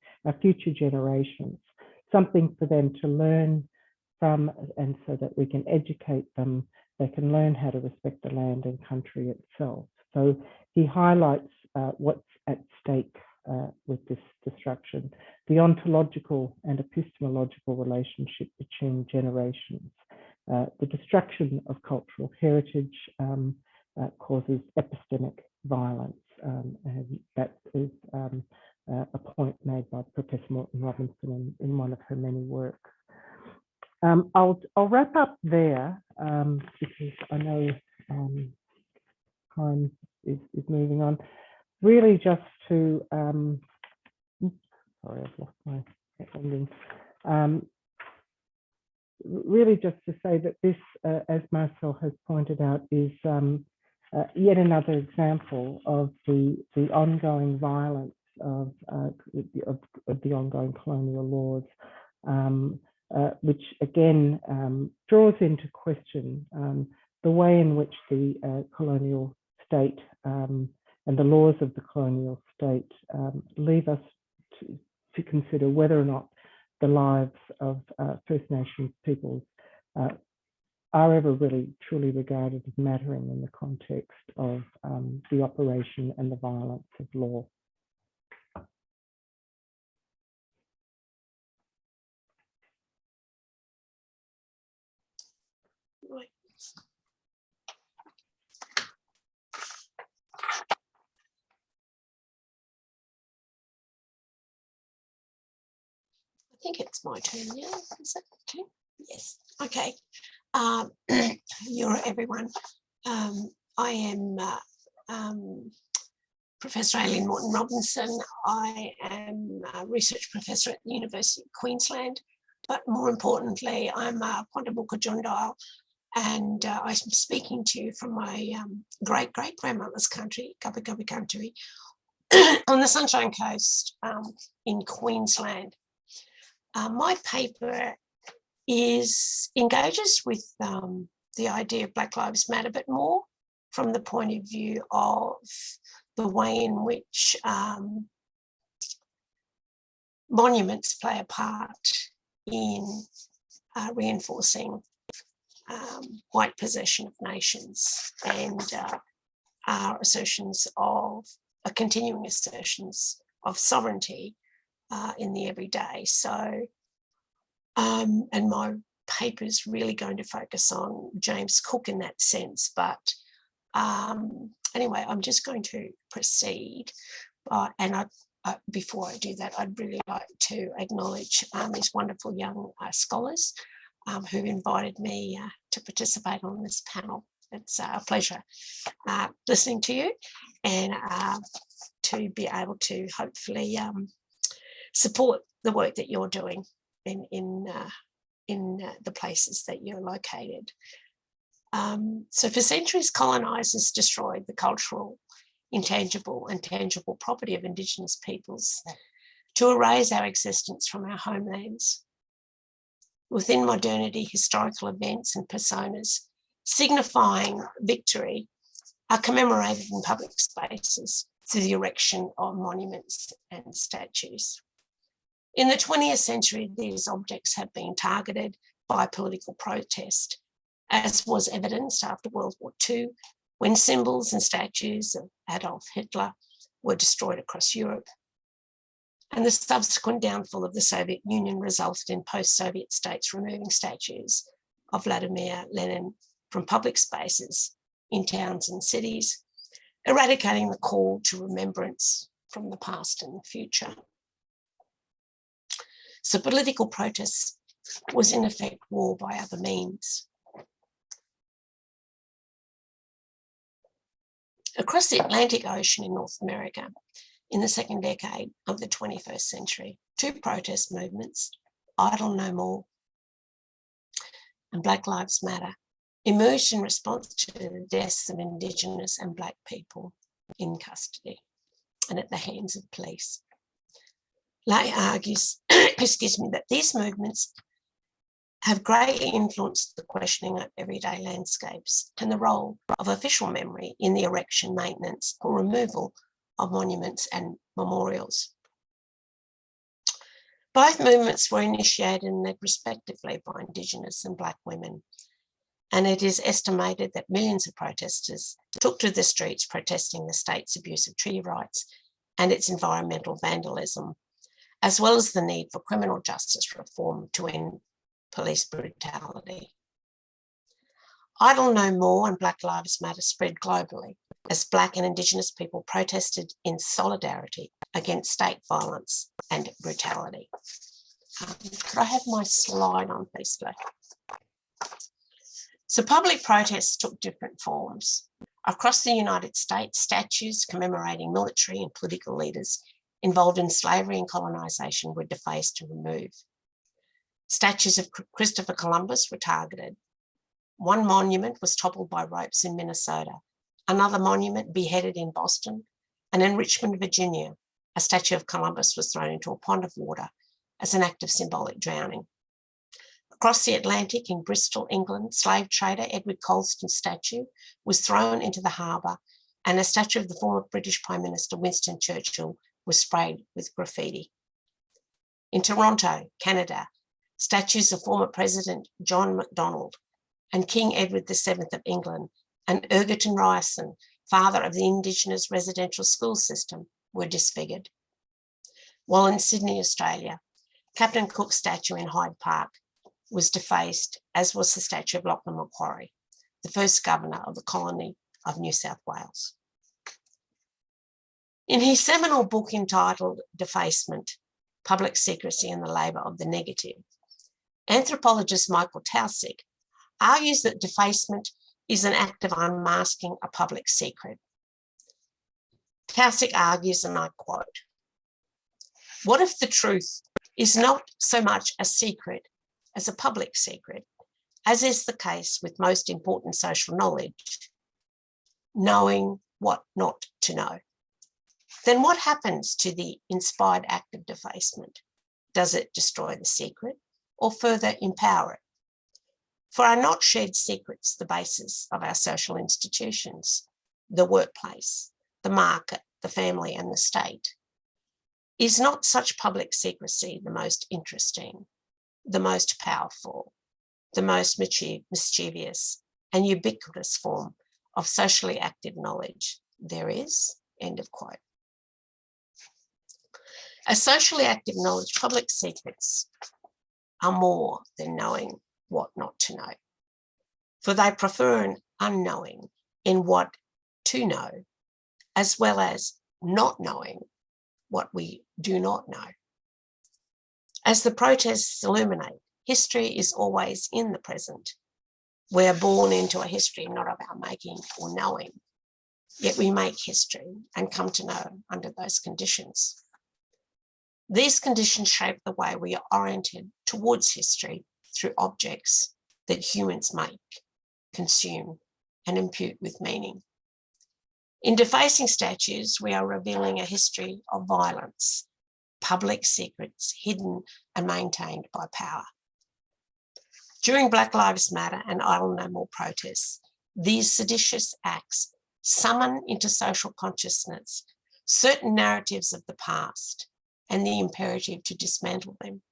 generations, something for them to learn from, and so that we can educate them. They can learn how to respect the land and country itself. So he highlights what's at stake with this destruction, the ontological and epistemological relationship between generations. The destruction of cultural heritage causes epistemic violence, and that is a point made by Professor Moreton-Robinson in one of her many works. I'll wrap up there because I know time is moving on. Really just to, sorry, I've lost my ending. Really just to say that this, as Marcelle has pointed out, is yet another example of the ongoing violence of the ongoing colonial laws, which again draws into question the way in which the colonial state and the laws of the colonial state leave us to consider whether or not the lives of First Nations peoples are ever really truly regarded as mattering in the context of the operation and the violence of law. Right. I think it's my turn now. Is that okay? Yes. Okay. You're everyone. I am Professor Aileen Moreton-Robinson. I am a research professor at the University of Queensland, but more importantly, I'm a Quantabuka Jundile, and I'm speaking to you from my great-great-grandmother's country, Kabi country, on the Sunshine Coast in Queensland. My paper engages with the idea of Black Lives Matter, but more from the point of view of the way in which monuments play a part in reinforcing white possession of nations and our assertions of continuing assertions of sovereignty in the everyday. So, and my paper is really going to focus on James Cook in that sense, but anyway, I'm just going to proceed. And before I do that, I'd really like to acknowledge these wonderful young scholars who invited me to participate on this panel. It's a pleasure listening to you and to be able to hopefully support the work that you're doing in the places that you're located. So for centuries, colonisers destroyed the cultural, intangible and tangible property of Indigenous peoples to erase our existence from our homelands. Within modernity, historical events and personas signifying victory are commemorated in public spaces through the erection of monuments and statues. In the 20th century, these objects have been targeted by political protest, as was evidenced after World War II, when symbols and statues of Adolf Hitler were destroyed across Europe. And the subsequent downfall of the Soviet Union resulted in post-Soviet states removing statues of Vladimir Lenin from public spaces in towns and cities, eradicating the call to remembrance from the past and the future. So political protest was in effect war by other means. Across the Atlantic Ocean in North America, in the second decade of the 21st century, two protest movements, Idle No More and Black Lives Matter, emerged in response to the deaths of Indigenous and Black people in custody and at the hands of police. Lay argues, excuse me, that these movements have greatly influenced the questioning of everyday landscapes and the role of official memory in the erection, maintenance, or removal of monuments and memorials. Both movements were initiated and led respectively by Indigenous and Black women, and it is estimated that millions of protesters took to the streets protesting the state's abuse of treaty rights and its environmental vandalism, as well as the need for criminal justice reform to end police brutality. Idle No More and Black Lives Matter spread globally as Black and Indigenous people protested in solidarity against state violence and brutality. Could I have my slide on, please, Fleur? So public protests took different forms. Across the United States, statues commemorating military and political leaders involved in slavery and colonisation were defaced and removed. Statues of Christopher Columbus were targeted. One monument was toppled by ropes in Minnesota, another monument beheaded in Boston, and in Richmond, Virginia, a statue of Columbus was thrown into a pond of water as an act of symbolic drowning. Across the Atlantic in Bristol, England, slave trader Edward Colston's statue was thrown into the harbour, and a statue of the former British Prime Minister Winston Churchill was sprayed with graffiti. In Toronto, Canada, statues of former President John Macdonald and King Edward VII of England and Egerton Ryerson, father of the Indigenous residential school system, were disfigured. While in Sydney, Australia, Captain Cook's statue in Hyde Park was defaced, as was the statue of Lachlan Macquarie, the first governor of the colony of New South Wales. In his seminal book entitled Defacement, Public Secrecy and the Labour of the Negative, anthropologist Michael Taussig argues that defacement is an act of unmasking a public secret. Taussig argues, and I quote, "What if the truth is not so much a secret as a public secret, as is the case with most important social knowledge, knowing what not to know? Then what happens to the inspired act of defacement? Does it destroy the secret or further empower it? For are not shared secrets the basis of our social institutions, the workplace, the market, the family, and the state? Is not such public secrecy the most interesting, the most powerful, the most mischievous and ubiquitous form of socially active knowledge there is?" End of quote. As socially active knowledge, public secrets are more than knowing what not to know, for they prefer an unknowing in what to know, as well as not knowing what we do not know. As the protests illuminate, history is always in the present. We are born into a history not of our making or knowing, yet we make history and come to know under those conditions. These conditions shape the way we are oriented towards history through objects that humans make, consume, and impute with meaning. In defacing statues, we are revealing a history of violence, public secrets hidden and maintained by power. During Black Lives Matter and Idle No More protests, these seditious acts summon into social consciousness certain narratives of the past and the imperative to dismantle them.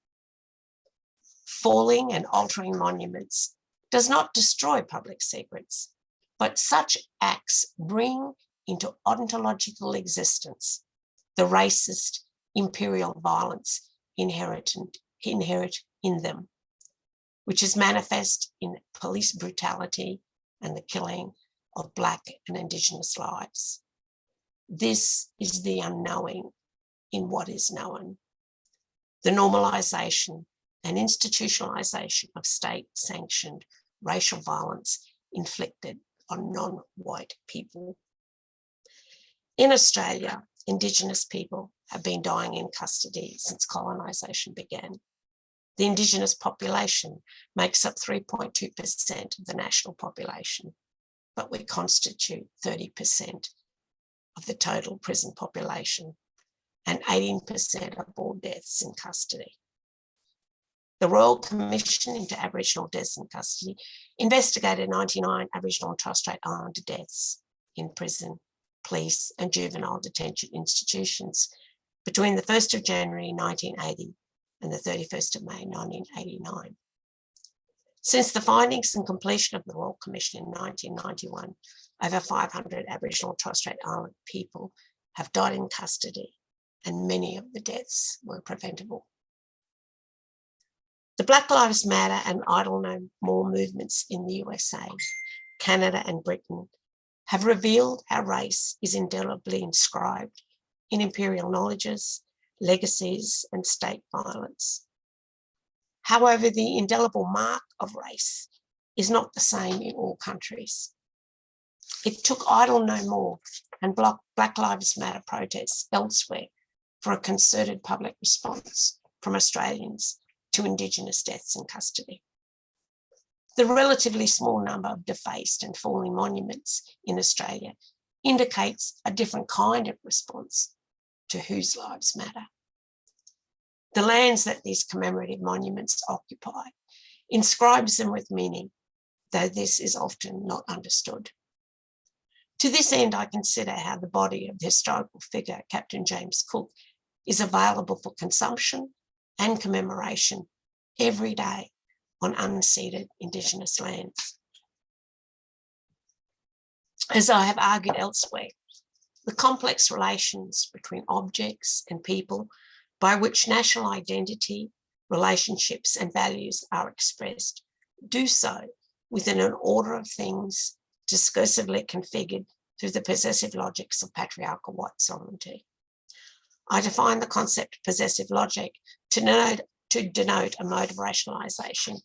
Falling and altering monuments does not destroy public secrets, but such acts bring into ontological existence the racist imperial violence inherent in them, which is manifest in police brutality and the killing of Black and Indigenous lives. This is the unknowing in what is known, the normalisation and institutionalisation of state-sanctioned racial violence inflicted on non-white people. In Australia, Indigenous people have been dying in custody since colonisation began. The Indigenous population makes up 3.2% of the national population, but we constitute 30% of the total prison population and 18% of all deaths in custody. The Royal Commission into Aboriginal Deaths in Custody investigated 99 Aboriginal and Torres Strait Islander deaths in prison, police and juvenile detention institutions between the 1st of January 1980 and the 31st of May 1989. Since the findings and completion of the Royal Commission in 1991, over 500 Aboriginal and Torres Strait Islander people have died in custody, and many of the deaths were preventable. The Black Lives Matter and Idle No More movements in the USA, Canada and Britain have revealed how race is indelibly inscribed in imperial knowledges, legacies, and state violence. However, the indelible mark of race is not the same in all countries. It took Idle No More and Black Lives Matter protests elsewhere for a concerted public response from Australians to Indigenous deaths in custody. The relatively small number of defaced and falling monuments in Australia indicates a different kind of response to whose lives matter. The lands that these commemorative monuments occupy inscribes them with meaning, though this is often not understood. To this end, I consider how the body of the historical figure, Captain James Cook, is available for consumption and commemoration every day on unceded Indigenous lands. As I have argued elsewhere, the complex relations between objects and people by which national identity, relationships and values are expressed do so within an order of things discursively configured through the possessive logics of patriarchal white sovereignty. I define the concept of possessive logic to denote a mode of rationalisation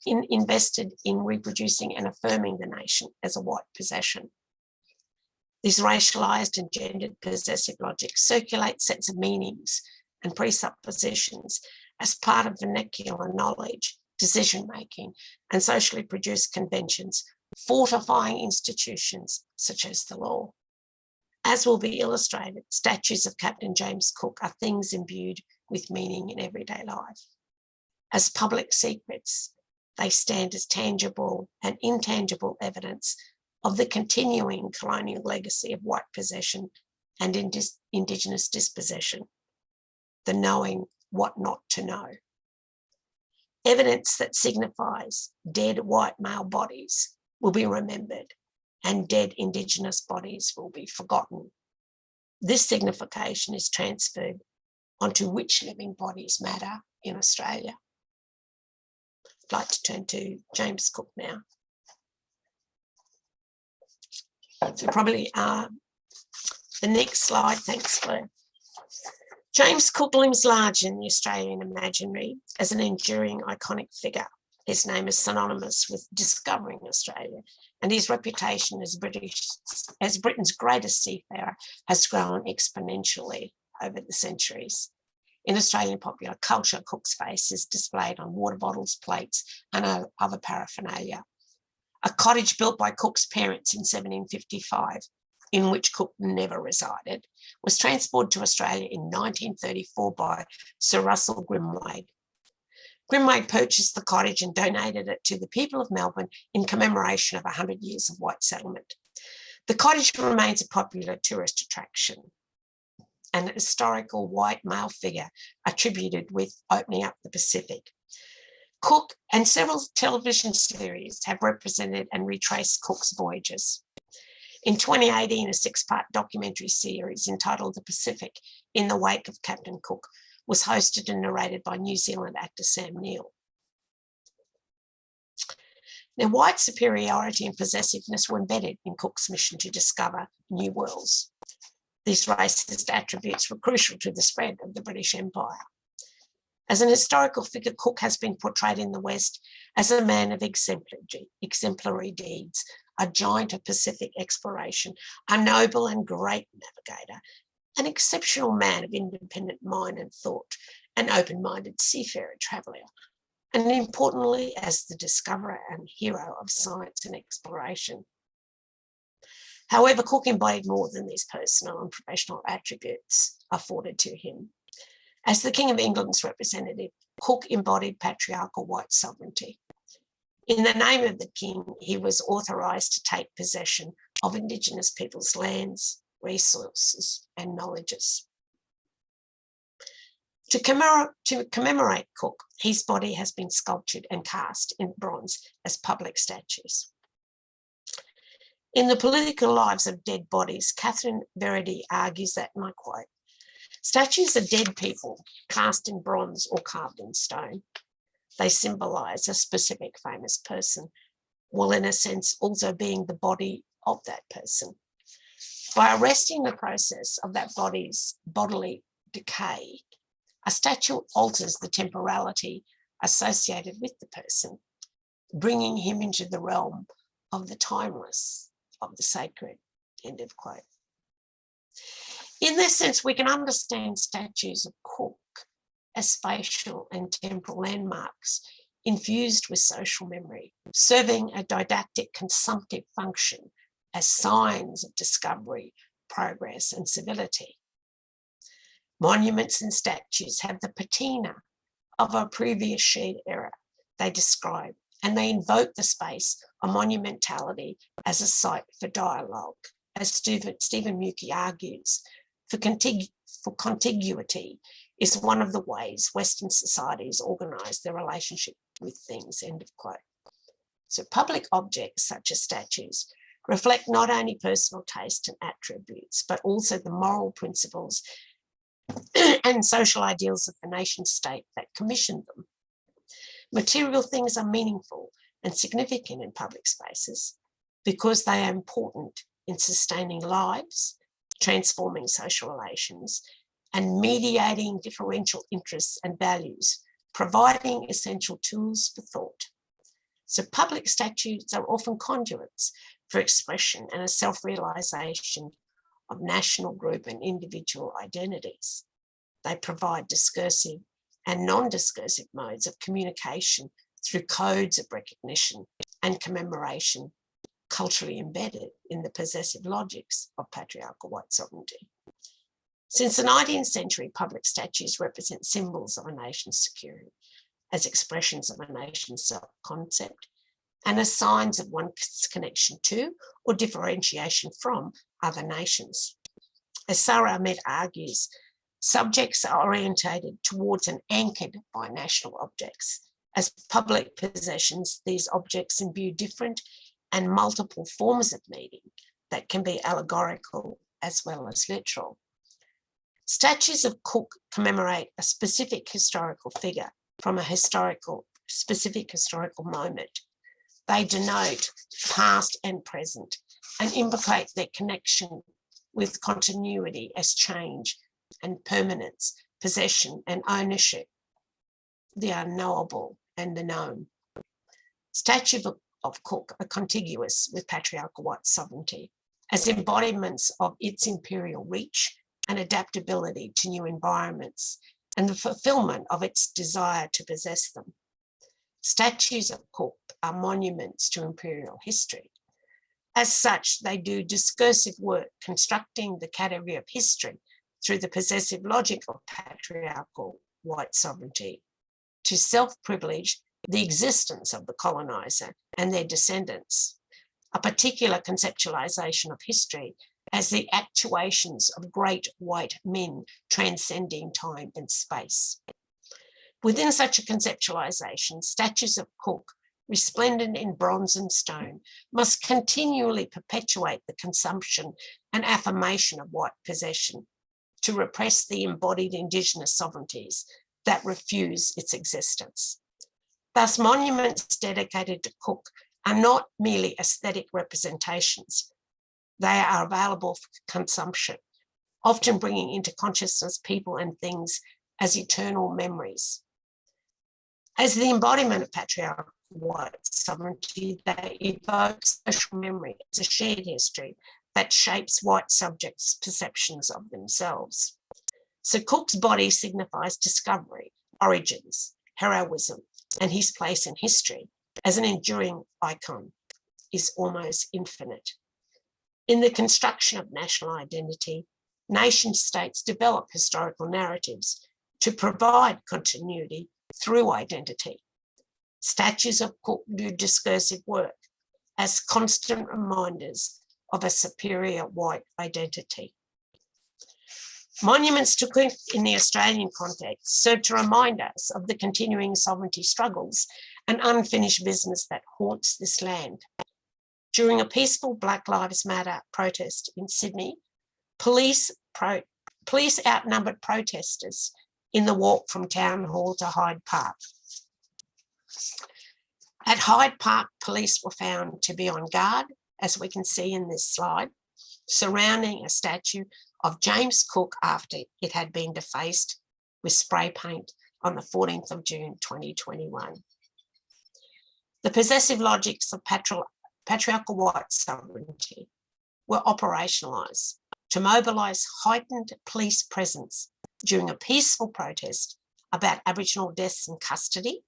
invested in reproducing and affirming the nation as a white possession. This racialised and gendered possessive logic circulates sets of meanings and presuppositions as part of vernacular knowledge, decision-making, and socially produced conventions, fortifying institutions such as the law. As will be illustrated, statues of Captain James Cook are things imbued with meaning in everyday life. As public secrets, they stand as tangible and intangible evidence of the continuing colonial legacy of white possession and Indigenous dispossession, the knowing what not to know. Evidence that signifies dead white male bodies will be remembered and dead Indigenous bodies will be forgotten. This signification is transferred onto which living bodies matter in Australia. I'd like to turn to James Cook now. So probably the next slide, thanks Fleur. James Cook looms large in the Australian imaginary as an enduring iconic figure. His name is synonymous with discovering Australia, and his reputation as Britain's greatest seafarer has grown exponentially over the centuries. In Australian popular culture, Cook's face is displayed on water bottles, plates, and other paraphernalia. A cottage built by Cook's parents in 1755, in which Cook never resided, was transported to Australia in 1934 by Sir Russell Grimwade. Grimwade purchased the cottage and donated it to the people of Melbourne in commemoration of 100 years of white settlement. The cottage remains a popular tourist attraction, an historical white male figure attributed with opening up the Pacific. Cook and several television series have represented and retraced Cook's voyages. In 2018, a 6-part documentary series entitled The Pacific in the Wake of Captain Cook was hosted and narrated by New Zealand actor Sam Neill. Now, white superiority and possessiveness were embedded in Cook's mission to discover new worlds. These racist attributes were crucial to the spread of the British Empire. As an historical figure, Cook has been portrayed in the West as a man of exemplary deeds, a giant of Pacific exploration, a noble and great navigator, an exceptional man of independent mind and thought, an open-minded seafarer traveller, and importantly, as the discoverer and hero of science and exploration. However, Cook embodied more than these personal and professional attributes afforded to him. As the King of England's representative, Cook embodied patriarchal white sovereignty. In the name of the King, he was authorised to take possession of Indigenous people's lands, resources and knowledges. To commemorate Cook, his body has been sculptured and cast in bronze as public statues. In The Political Lives of Dead Bodies, Catherine Verity argues that, and I quote, "Statues are dead people cast in bronze or carved in stone. They symbolise a specific famous person, while in a sense also being the body of that person. By arresting the process of that body's bodily decay, a statue alters the temporality associated with the person, bringing him into the realm of the timeless, of the sacred," end of quote. In this sense, we can understand statues of Cook as spatial and temporal landmarks infused with social memory, serving a didactic consumptive function as signs of discovery, progress and civility. Monuments and statues have the patina of a previous shared era they describe, and they invoke the space of monumentality as a site for dialogue. As Stephen Mukey argues, for contiguity is one of the ways Western societies organise their relationship with things, end of quote. So public objects such as statues reflect not only personal taste and attributes, but also the moral principles and social ideals of the nation state that commissioned them. Material things are meaningful and significant in public spaces because they are important in sustaining lives, transforming social relations, and mediating differential interests and values, providing essential tools for thought. So public statues are often conduits for expression and a self-realisation of national, group and individual identities. They provide discursive and non-discursive modes of communication through codes of recognition and commemoration, culturally embedded in the possessive logics of patriarchal white sovereignty. Since the 19th century, public statues represent symbols of a nation's security as expressions of a nation's self-concept and as signs of one's connection to or differentiation from other nations. As Sarah Ahmed argues, subjects are orientated towards and anchored by national objects. As public possessions, these objects imbue different and multiple forms of meaning that can be allegorical as well as literal. Statues of Cook commemorate a specific historical figure from a specific historical moment. They denote past and present and implicate their connection with continuity as change and permanence, possession and ownership, the unknowable and the known. Statues of Cook are contiguous with patriarchal white sovereignty as embodiments of its imperial reach and adaptability to new environments and the fulfillment of its desire to possess them. Statues of Cook are monuments to imperial history. As such, they do discursive work constructing the category of history through the possessive logic of patriarchal white sovereignty to self-privilege the existence of the coloniser and their descendants, a particular conceptualisation of history as the actuations of great white men transcending time and space. Within such a conceptualisation, statues of Cook, resplendent in bronze and stone, must continually perpetuate the consumption and affirmation of white possession to repress the embodied Indigenous sovereignties that refuse its existence. Thus, monuments dedicated to Cook are not merely aesthetic representations. They are available for consumption, often bringing into consciousness people and things as eternal memories. As the embodiment of patriarchal white sovereignty, they evoke social memory as a shared history that shapes white subjects' perceptions of themselves. So Cook's body signifies discovery, origins, heroism, and his place in history as an enduring icon is almost infinite. In the construction of national identity, nation states develop historical narratives to provide continuity through identity. Statues of Cook do discursive work as constant reminders of a superior white identity. Monuments to Cook in the Australian context serve to remind us of the continuing sovereignty struggles and unfinished business that haunts this land. During a peaceful Black Lives Matter protest in Sydney, police outnumbered protesters in the walk from Town Hall to Hyde Park. At Hyde Park, police were found to be on guard, as we can see in this slide, surrounding a statue of James Cook after it had been defaced with spray paint on the 14th of June 2021. The possessive logics of patriarchal white sovereignty were operationalised to mobilise heightened police presence during a peaceful protest about Aboriginal deaths in custody,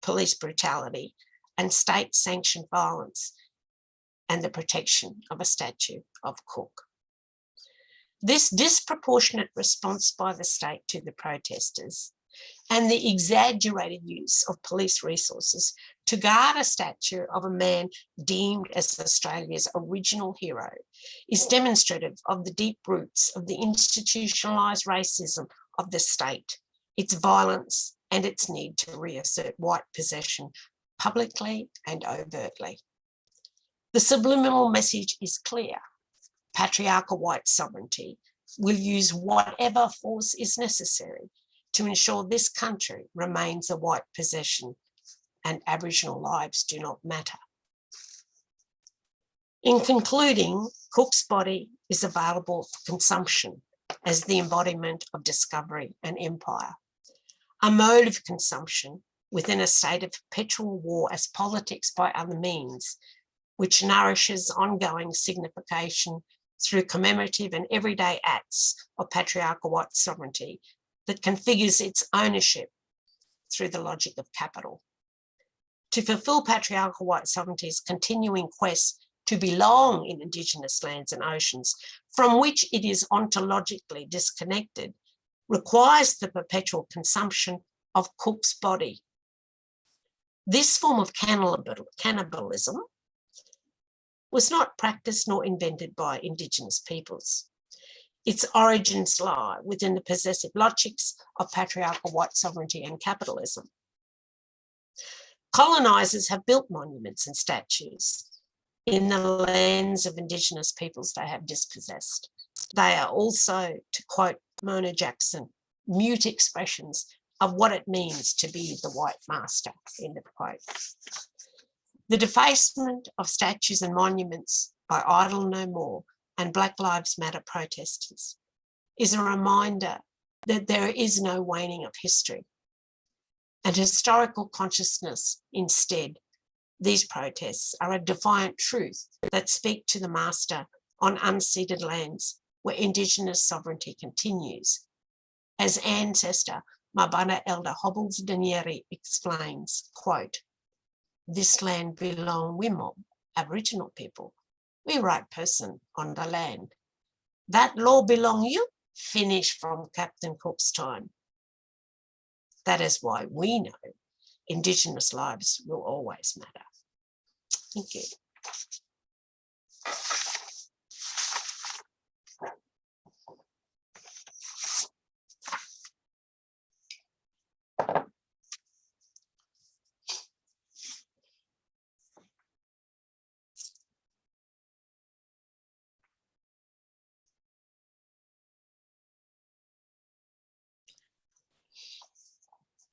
police brutality, and state-sanctioned violence, and the protection of a statue of Cook. This disproportionate response by the state to the protesters and the exaggerated use of police resources to guard a statue of a man deemed as Australia's original hero is demonstrative of the deep roots of the institutionalised racism of the state, its violence and its need to reassert white possession publicly and overtly. The subliminal message is clear. Patriarchal white sovereignty will use whatever force is necessary to ensure this country remains a white possession and Aboriginal lives do not matter. In concluding, Cook's body is available for consumption as the embodiment of discovery and empire, a mode of consumption within a state of perpetual war as politics by other means, which nourishes ongoing signification through commemorative and everyday acts of patriarchal white sovereignty that configures its ownership through the logic of capital. To fulfil patriarchal white sovereignty's continuing quest to belong in Indigenous lands and oceans, from which it is ontologically disconnected, requires the perpetual consumption of Cook's body. This form of cannibalism was not practiced nor invented by Indigenous peoples. Its origins lie within the possessive logics of patriarchal white sovereignty and capitalism. Colonisers have built monuments and statues in the lands of Indigenous peoples they have dispossessed. They are also, to quote Mona Jackson, mute expressions of what it means to be the white master, end of quote. The defacement of statues and monuments by Idle No More and Black Lives Matter protesters is a reminder that there is no waning of history and historical consciousness. Instead, these protests are a defiant truth that speak to the master on unceded lands where Indigenous sovereignty continues. As ancestor Mabana Elder Hobbles Danieri explains, quote, "This land belong Wimom, Aboriginal people. We right person on the land. That law belong you, finished from Captain Cook's time. That is why we know Indigenous lives will always matter." Thank you.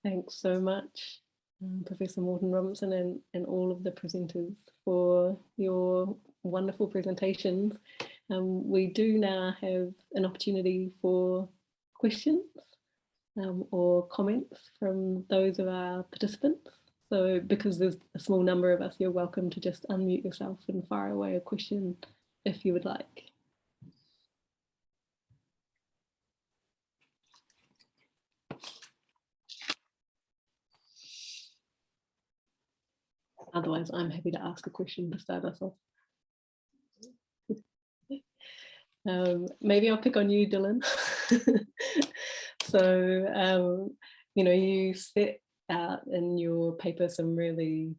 Thanks so much, Professor Moreton-Robinson and all of the presenters for your wonderful presentations. We do now have an opportunity for questions or comments from those of our participants. So because there's a small number of us, you're welcome to just unmute yourself and fire away a question if you would like. Otherwise, I'm happy to ask a question to start us off. Maybe I'll pick on you, Dylan. So, you know, you set out in your paper some really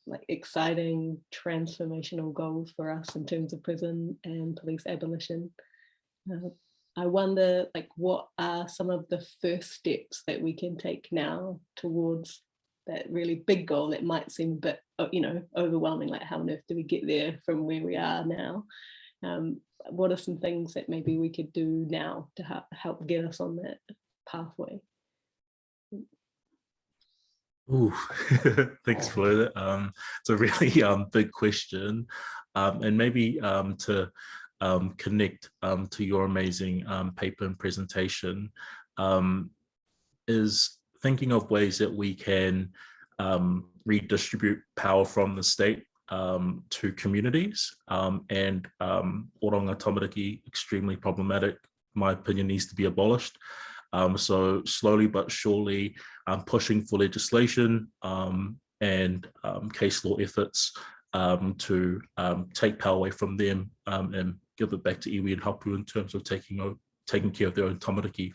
like exciting transformational goals for us in terms of prison and police abolition. I wonder, like, what are some of the first steps that we can take now towards that really big goal that might seem a bit, you know, overwhelming, like how on earth do we get there from where we are now? What are some things that maybe we could do now to help get us on that pathway? Ooh, thanks, Fleur. It's a really big question, and maybe to connect to your amazing paper and presentation is thinking of ways that we can redistribute power from the state to communities, and oranga tamariki, extremely problematic. My opinion, needs to be abolished. So slowly but surely, pushing for legislation and case law efforts to take power away from them and give it back to iwi and hapu in terms of taking care of their own tamariki,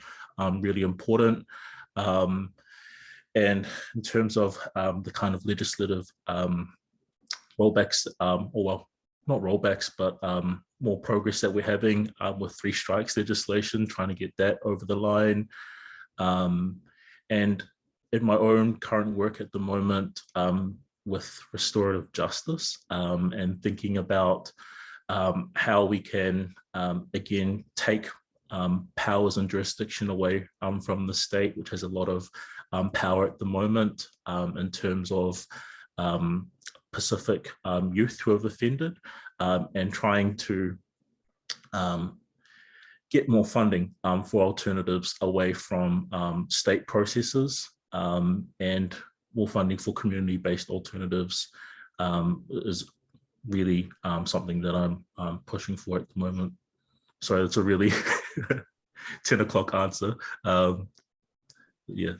really important. And in terms of the kind of legislative rollbacks, or well, not rollbacks, but more progress that we're having with 3 strikes legislation, trying to get that over the line. And in my own current work at the moment with restorative justice and thinking about how we can, again, take powers and jurisdiction away from the state, which has a lot of power at the moment in terms of Pacific youth who have offended, and trying to get more funding for alternatives away from state processes, and more funding for community-based alternatives is really something that I'm pushing for at the moment. So it's a really 10 o'clock answer. Yeah.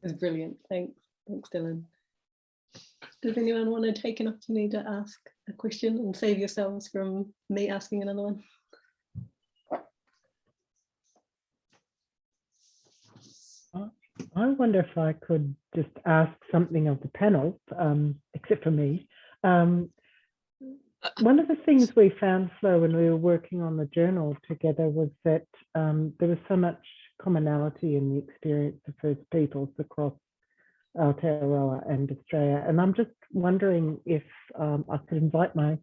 That's brilliant. Thanks, Dylan. Does anyone want to take an opportunity to ask a question and save yourselves from me asking another one? I wonder if I could just ask something of the panel, except for me. One of the things we found, Fleur, when we were working on the journal together was that there was so much commonality in the experience of First Peoples across Aotearoa and Australia. And I'm just wondering if I could invite my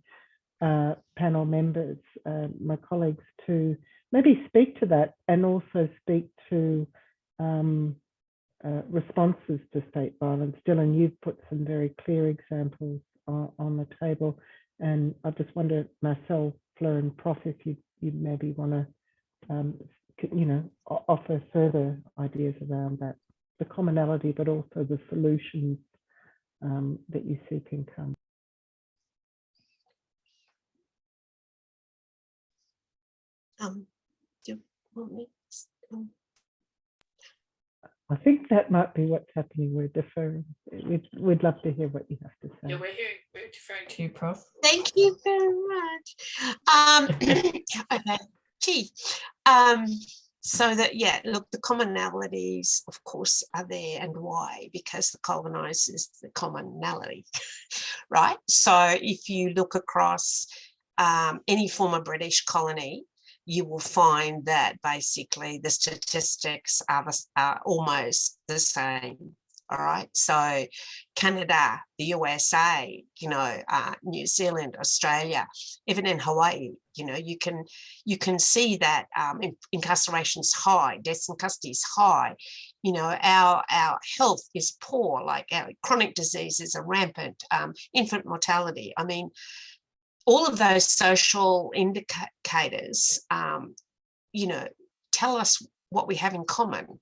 panel members, my colleagues, to maybe speak to that and also speak to responses to state violence. Dylan, you've put some very clear examples on the table. And I just wonder, Marcelle, Fleur and Prof, if you maybe want to, offer further ideas around that, the commonality, but also the solutions that you see can come. Do you want me? I think that might be what's happening. We're deferring. We'd love to hear what you have to say. Yeah, we're deferring To you, Prof. Thank you very much. Okay, gee. So that, yeah, look, the commonalities, of course, are there, and why? Because the colonised is the commonality, right? So if you look across any former British colony, you will find that basically the statistics are almost the same. All right. So Canada, the USA, New Zealand, Australia, even in Hawaii, you can see that incarceration is high, deaths in custody is high. Our health is poor, like our chronic diseases are rampant, infant mortality. I mean, all of those social indicators, tell us what we have in common.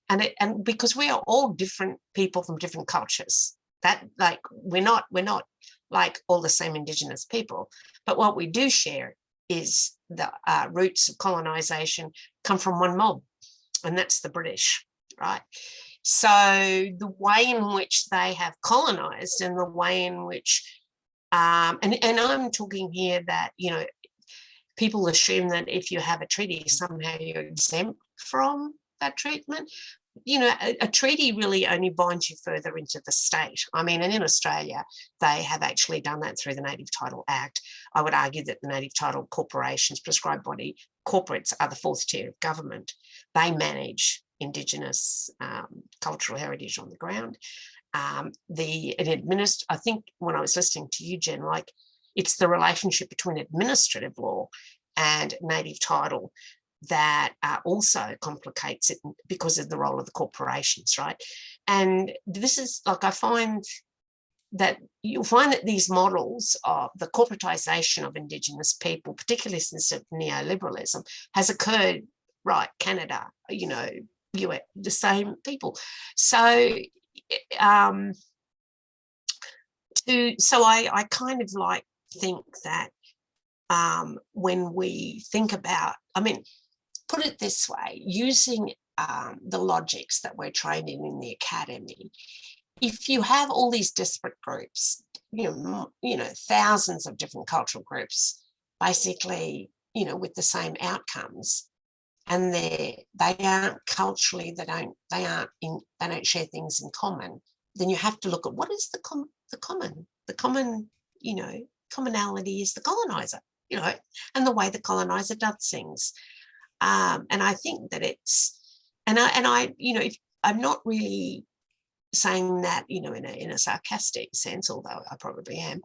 And because we are all different people from different cultures, that like we're not like all the same Indigenous people, but what we do share is the roots of colonization come from one mob, and that's the British, right? So the way in which they have colonized and the way in which and I'm talking here that, people assume that if you have a treaty, somehow you're exempt from that treatment. A treaty really only binds you further into the state. I mean, and in Australia, they have actually done that through the Native Title Act. I would argue that the Native Title corporations, prescribed body corporates, are the fourth tier of government. They manage Indigenous cultural heritage on the ground. I think when I was listening to you, Jen, like it's the relationship between administrative law and native title that also complicates it because of the role of the corporations, right? And this is like, I find that you'll find that these models of the corporatization of Indigenous people, particularly since neoliberalism, has occurred, right? Canada, US, the same people. So I kind of like think that when we think about, put it this way, using the logics that we're trained in the academy, if you have all these disparate groups, thousands of different cultural groups basically with the same outcomes, and they aren't culturally, they don't share things in common, then you have to look at what is the common, commonality is the colonizer, and the way the colonizer does things. And I think that it's, and I I'm not really saying that, in a sarcastic sense, although I probably am.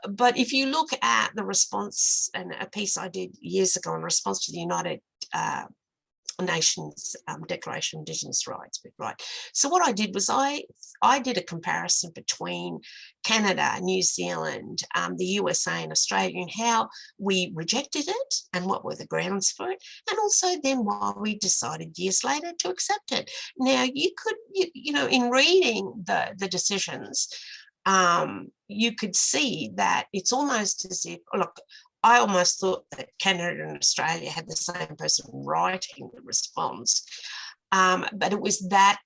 But if you look at the response, and a piece I did years ago in response to the United Nations Declaration of Indigenous Rights, right? So what I did was I did a comparison between Canada, New Zealand, the USA and Australia, and how we rejected it and what were the grounds for it, and also then why we decided years later to accept it. Now you could, in reading the decisions, you could see that it's almost as if, look, I almost thought that Canada and Australia had the same person writing the response, but it was that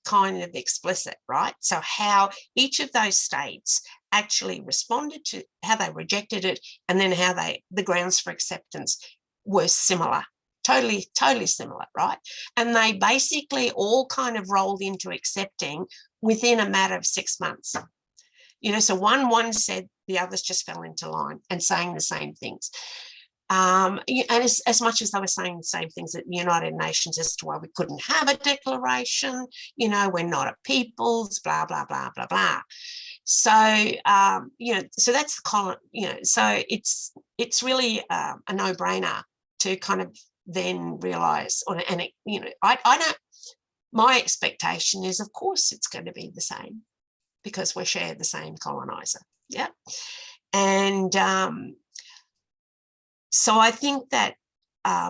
kind of explicit, right? So how each of those states actually responded to how they rejected it, and then how the grounds for acceptance were similar, totally similar, right? And they basically all kind of rolled into accepting within a matter of 6 months. So one said, the others just fell into line and saying the same things. And as much as they were saying the same things at the United Nations as to why we couldn't have a declaration, we're not a peoples, blah, blah, blah, blah, blah. So, so that's the so it's really a no-brainer to kind of then realise, I don't, my expectation is, of course, it's going to be the same, because we share the same colonizer. Yeah. And so I think that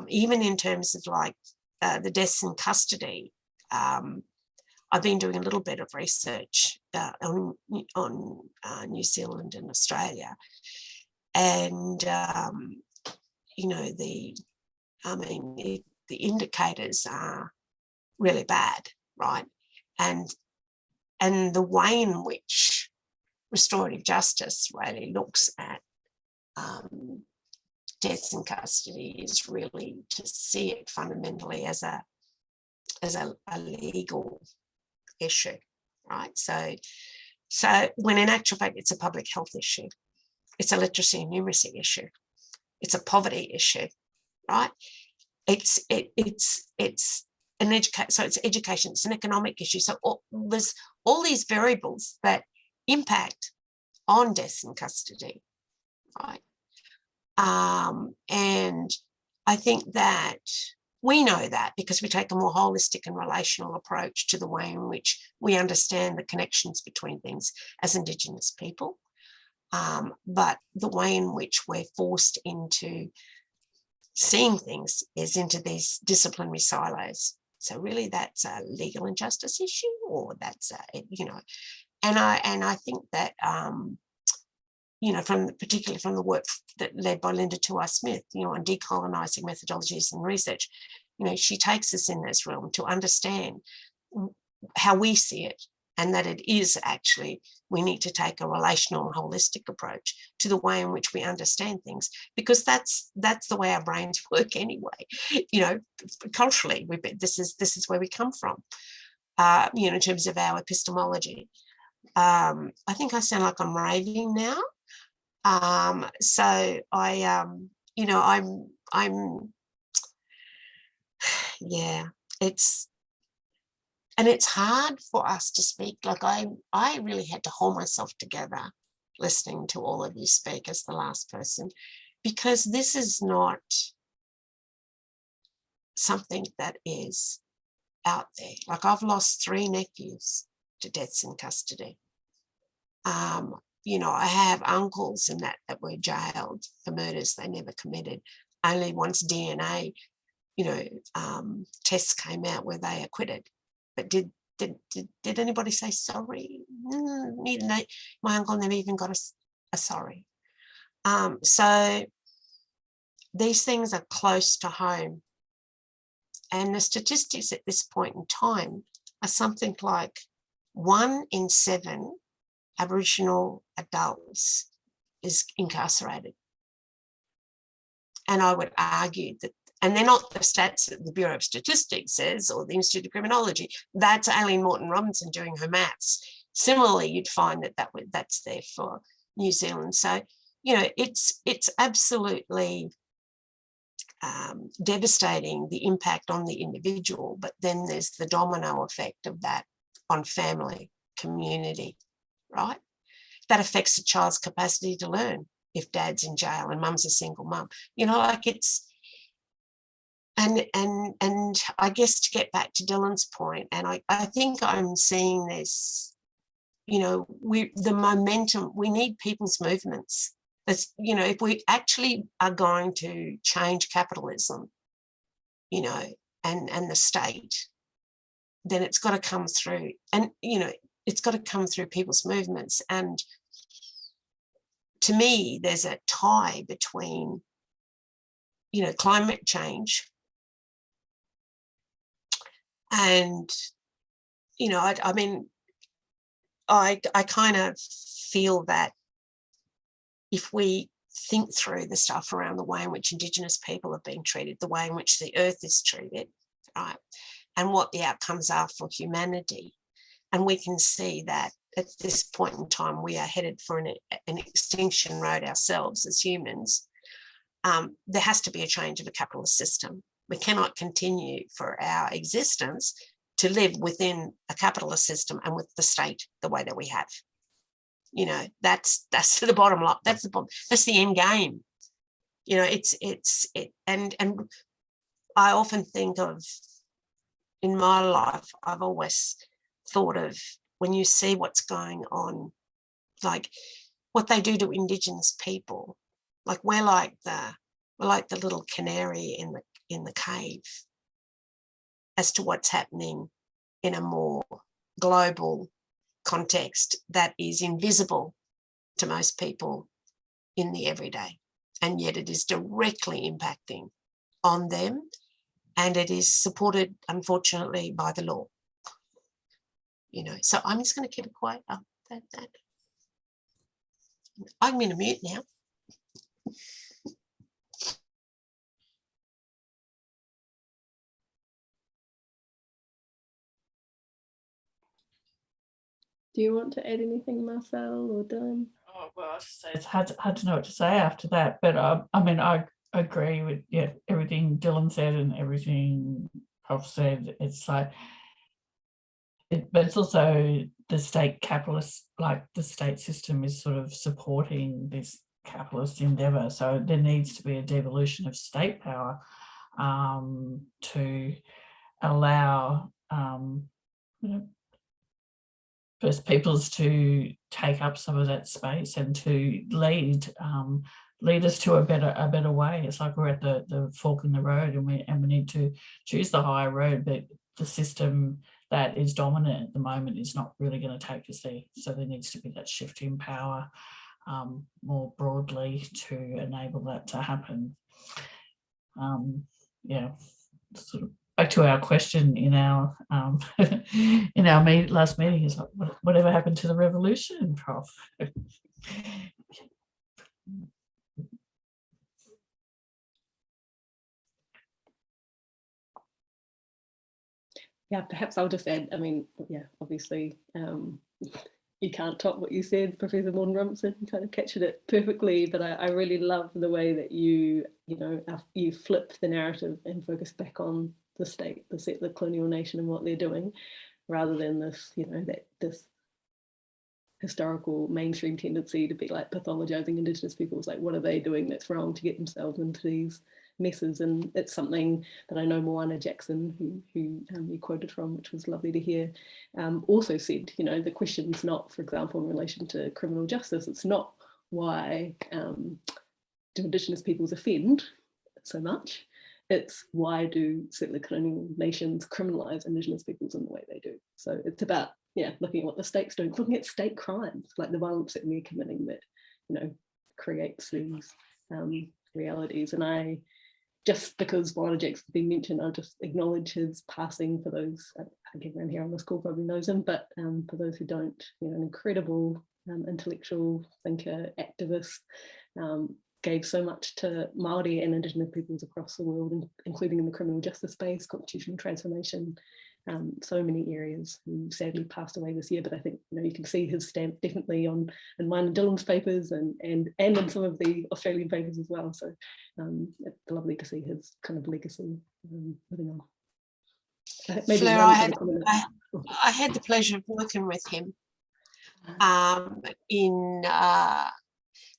even in terms of like the deaths in custody, I've been doing a little bit of research on New Zealand and Australia. And, the indicators are really bad, right? And the way in which restorative justice really looks at deaths in custody is really to see it fundamentally as a legal issue, right? So when in actual fact it's a public health issue, it's a literacy and numeracy issue, it's a poverty issue, right? It's an education, it's an economic issue. So there's all these variables that impact on deaths in custody, right? And I think that we know that because we take a more holistic and relational approach to the way in which we understand the connections between things as Indigenous people. But the way in which we're forced into seeing things is into these disciplinary silos. So really that's a legal injustice issue, or that's and I think that particularly from the work that led by Linda Tuai Smith, on decolonising methodologies and research, she takes us in this realm to understand how we see it, and that it is actually, we need to take a relational and holistic approach to the way in which we understand things, because that's the way our brains work anyway. Culturally, this is where we come from. In terms of our epistemology. I think I sound like I'm raving now. So I'm yeah, it's hard for us to speak. Like I really had to hold myself together listening to all of you speak as the last person, because this is not something that is out there. Like I've lost 3 nephews to deaths in custody. I have uncles and that were jailed for murders they never committed. Only once DNA, tests came out where they acquitted. But did anybody say sorry? My uncle never even got a sorry. So these things are close to home. And the statistics at this point in time are something like 1 in 7 Aboriginal adults is incarcerated. And I would argue that, and they're not the stats that the Bureau of Statistics says or the Institute of Criminology, that's Aileen Moreton-Robinson doing her maths. Similarly, you'd find that that's there for New Zealand. So, you know, it's absolutely devastating, the impact on the individual, but then there's the domino effect of that on family, community, right? That affects the child's capacity to learn if dad's in jail and mum's a single mum. You know, like it's, and I guess to get back to Dylan's point, and I think I'm seeing this, you know, the momentum, we need people's movements. That's, you know, if we actually are going to change capitalism, you know, and the state, then it's got to come through, and, you know, it's got to come through people's movements. And to me, there's a tie between, you know, climate change and, you know, I mean, I kind of feel that if we think through the stuff around the way in which Indigenous people have been treated, the way in which the earth is treated, right, and what the outcomes are for humanity, and we can see that at this point in time we are headed for an extinction road ourselves as humans, there has to be a change of the capitalist system. We cannot continue for our existence to live within a capitalist system and with the state the way that we have. You know, that's the bottom line. That's the end game. You know, and I often think of, in my life, I've always thought of, when you see what's going on, like what they do to Indigenous people, like we're like the little canary in the cave as to what's happening in a more global context that is invisible to most people in the everyday, and yet it is directly impacting on them, and it is supported, unfortunately, by the law. You know, so I'm just going to keep it quiet. I'm in a mute now. Do you want to add anything, Marcelle or Dylan? Oh, well, I should say it's hard to know what to say after that, but I mean, I agree with everything Dylan said and everything Prof said. It's like, but it's also the state capitalist, like the state system is sort of supporting this capitalist endeavour. So there needs to be a devolution of state power to allow you know, First Peoples to take up some of that space and to lead us to a better way. It's like we're at the fork in the road, and we need to choose the higher road, but the system that is dominant at the moment is not really going to take us there. So there needs to be that shift in power more broadly to enable that to happen. Yeah, sort of back to our question in our last meeting is whatever happened to the revolution, Prof? Yeah, perhaps I'll just add, I mean, yeah, obviously you can't top what you said, Professor Moreton-Robinson, you kind of captured it perfectly, but I really love the way that you flip the narrative and focus back on the state, the settler-colonial nation and what they're doing, rather than this, you know, this historical mainstream tendency to be like pathologizing Indigenous peoples, like what are they doing that's wrong to get themselves into these messes. And it's something that I know Moana Jackson, who you quoted from, which was lovely to hear, also said, you know, the question's not, for example, in relation to criminal justice, it's not why do Indigenous peoples offend so much, it's why do settler-colonial nations criminalise Indigenous peoples in the way they do. So it's about, yeah, looking at what the state's doing, looking at state crimes, like the violence that we're committing that, you know, creates these realities. And I, just because Moana Jackson's been mentioned, I'll just acknowledge his passing. For those, everyone here on this call probably knows him, but for those who don't, you know, an incredible intellectual thinker, activist, gave so much to Māori and Indigenous peoples across the world, including in the criminal justice space, constitutional transformation, so many areas, who sadly passed away this year. But I think, you know, you can see his stamp definitely in mine and Dylan's papers, and in some of the Australian papers as well. So it's lovely to see his kind of legacy living on. Maybe Fleur, one I had the pleasure of working with him.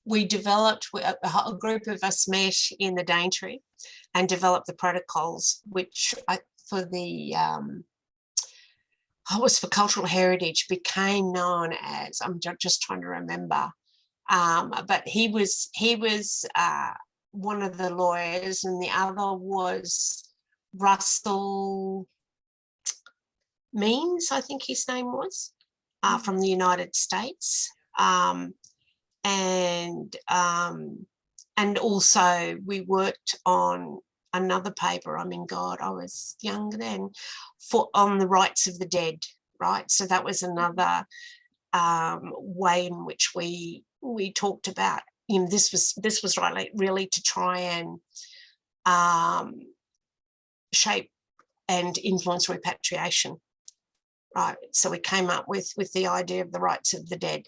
We developed, a group of us met in the Daintree and developed the protocols, which was for cultural heritage, became known as, I'm just trying to remember, but he was one of the lawyers, and the other was Russell Means, I think his name was, from the United States. And also we worked on another paper, I was younger then, on the rights of the dead, right? So that was another way in which we talked about, you know, this was really to try and shape and influence repatriation, right? So we came up with the idea of the rights of the dead,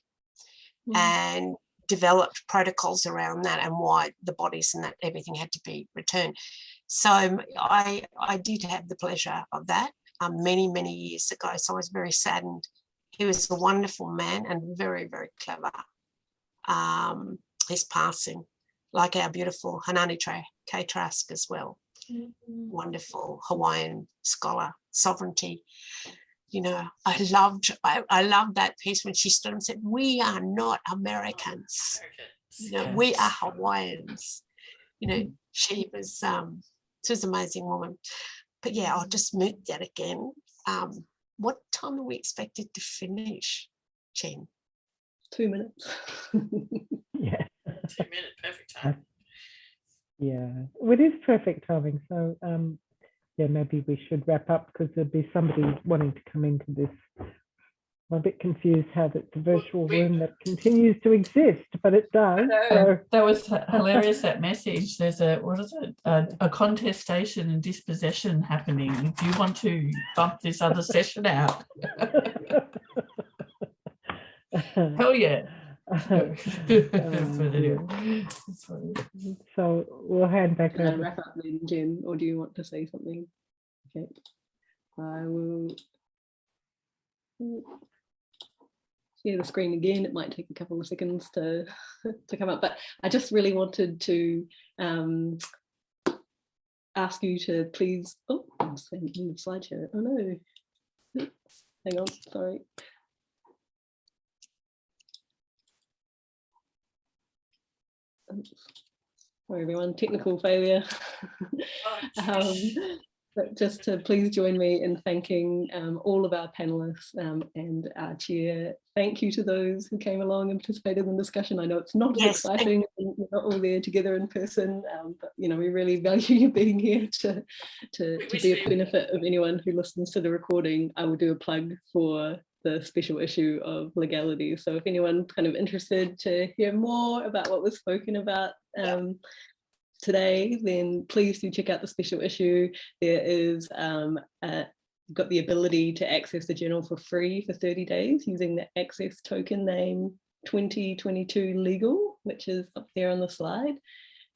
and developed protocols around that, and why the bodies and that everything had to be returned. So I did have the pleasure of that many, many years ago. So I was very saddened. He was a wonderful man and very, very clever. His passing, like our beautiful Hanani K. Trask as well. Wonderful Hawaiian scholar, sovereignty. You know, I loved that piece when she stood and said, "We are not Americans. You know, Yes. we are Hawaiians." You know, she was an amazing woman. But yeah, I'll just mute that again. What time are we expected to finish, Jen? 2 minutes. Yeah. 2 minute, perfect time. Yeah, well, it is perfect timing. So yeah, maybe we should wrap up, because there'll be somebody wanting to come into this. I'm a bit confused how it's a virtual room that continues to exist, but it does. So. That was hilarious, that message. There's a contestation and dispossession happening. Do you want to bump this other session out? Hell yeah. But anyway, so we'll hand back Can I over. wrap up then, Jen, or do you want to say something? Okay, I will share the screen again. It might take a couple of seconds to come up, but I just really wanted to ask you to please. Oh, I'm saying in the slideshow. Oh no, hang on, sorry. Sorry everyone, technical failure. But just to please join me in thanking all of our panelists and our chair. Thank you to those who came along and participated in the discussion. I know it's not as exciting, and we're not all there together in person, but you know, we really value you being here to be of benefit of anyone who listens to the recording. I will do a plug for the special issue of Legalities. So if anyone's kind of interested to hear more about what was spoken about today, then please do check out the special issue. There is got the ability to access the journal for free for 30 days using the access token name 2022 Legal, which is up there on the slide.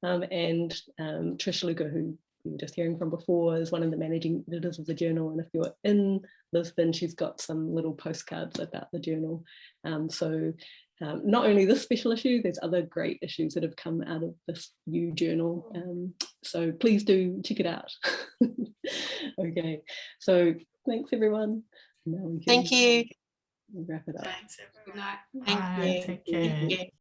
And Trish Luca, who you were just hearing from before, is one of the managing editors of the journal. And if you're in Lisbon, she's got some little postcards about the journal. So not only this special issue, there's other great issues that have come out of this new journal. So please do check it out. Okay, so thanks everyone. Now we can Thank you. wrap it up. Thanks, everyone. Thank you. Take care. Thank you.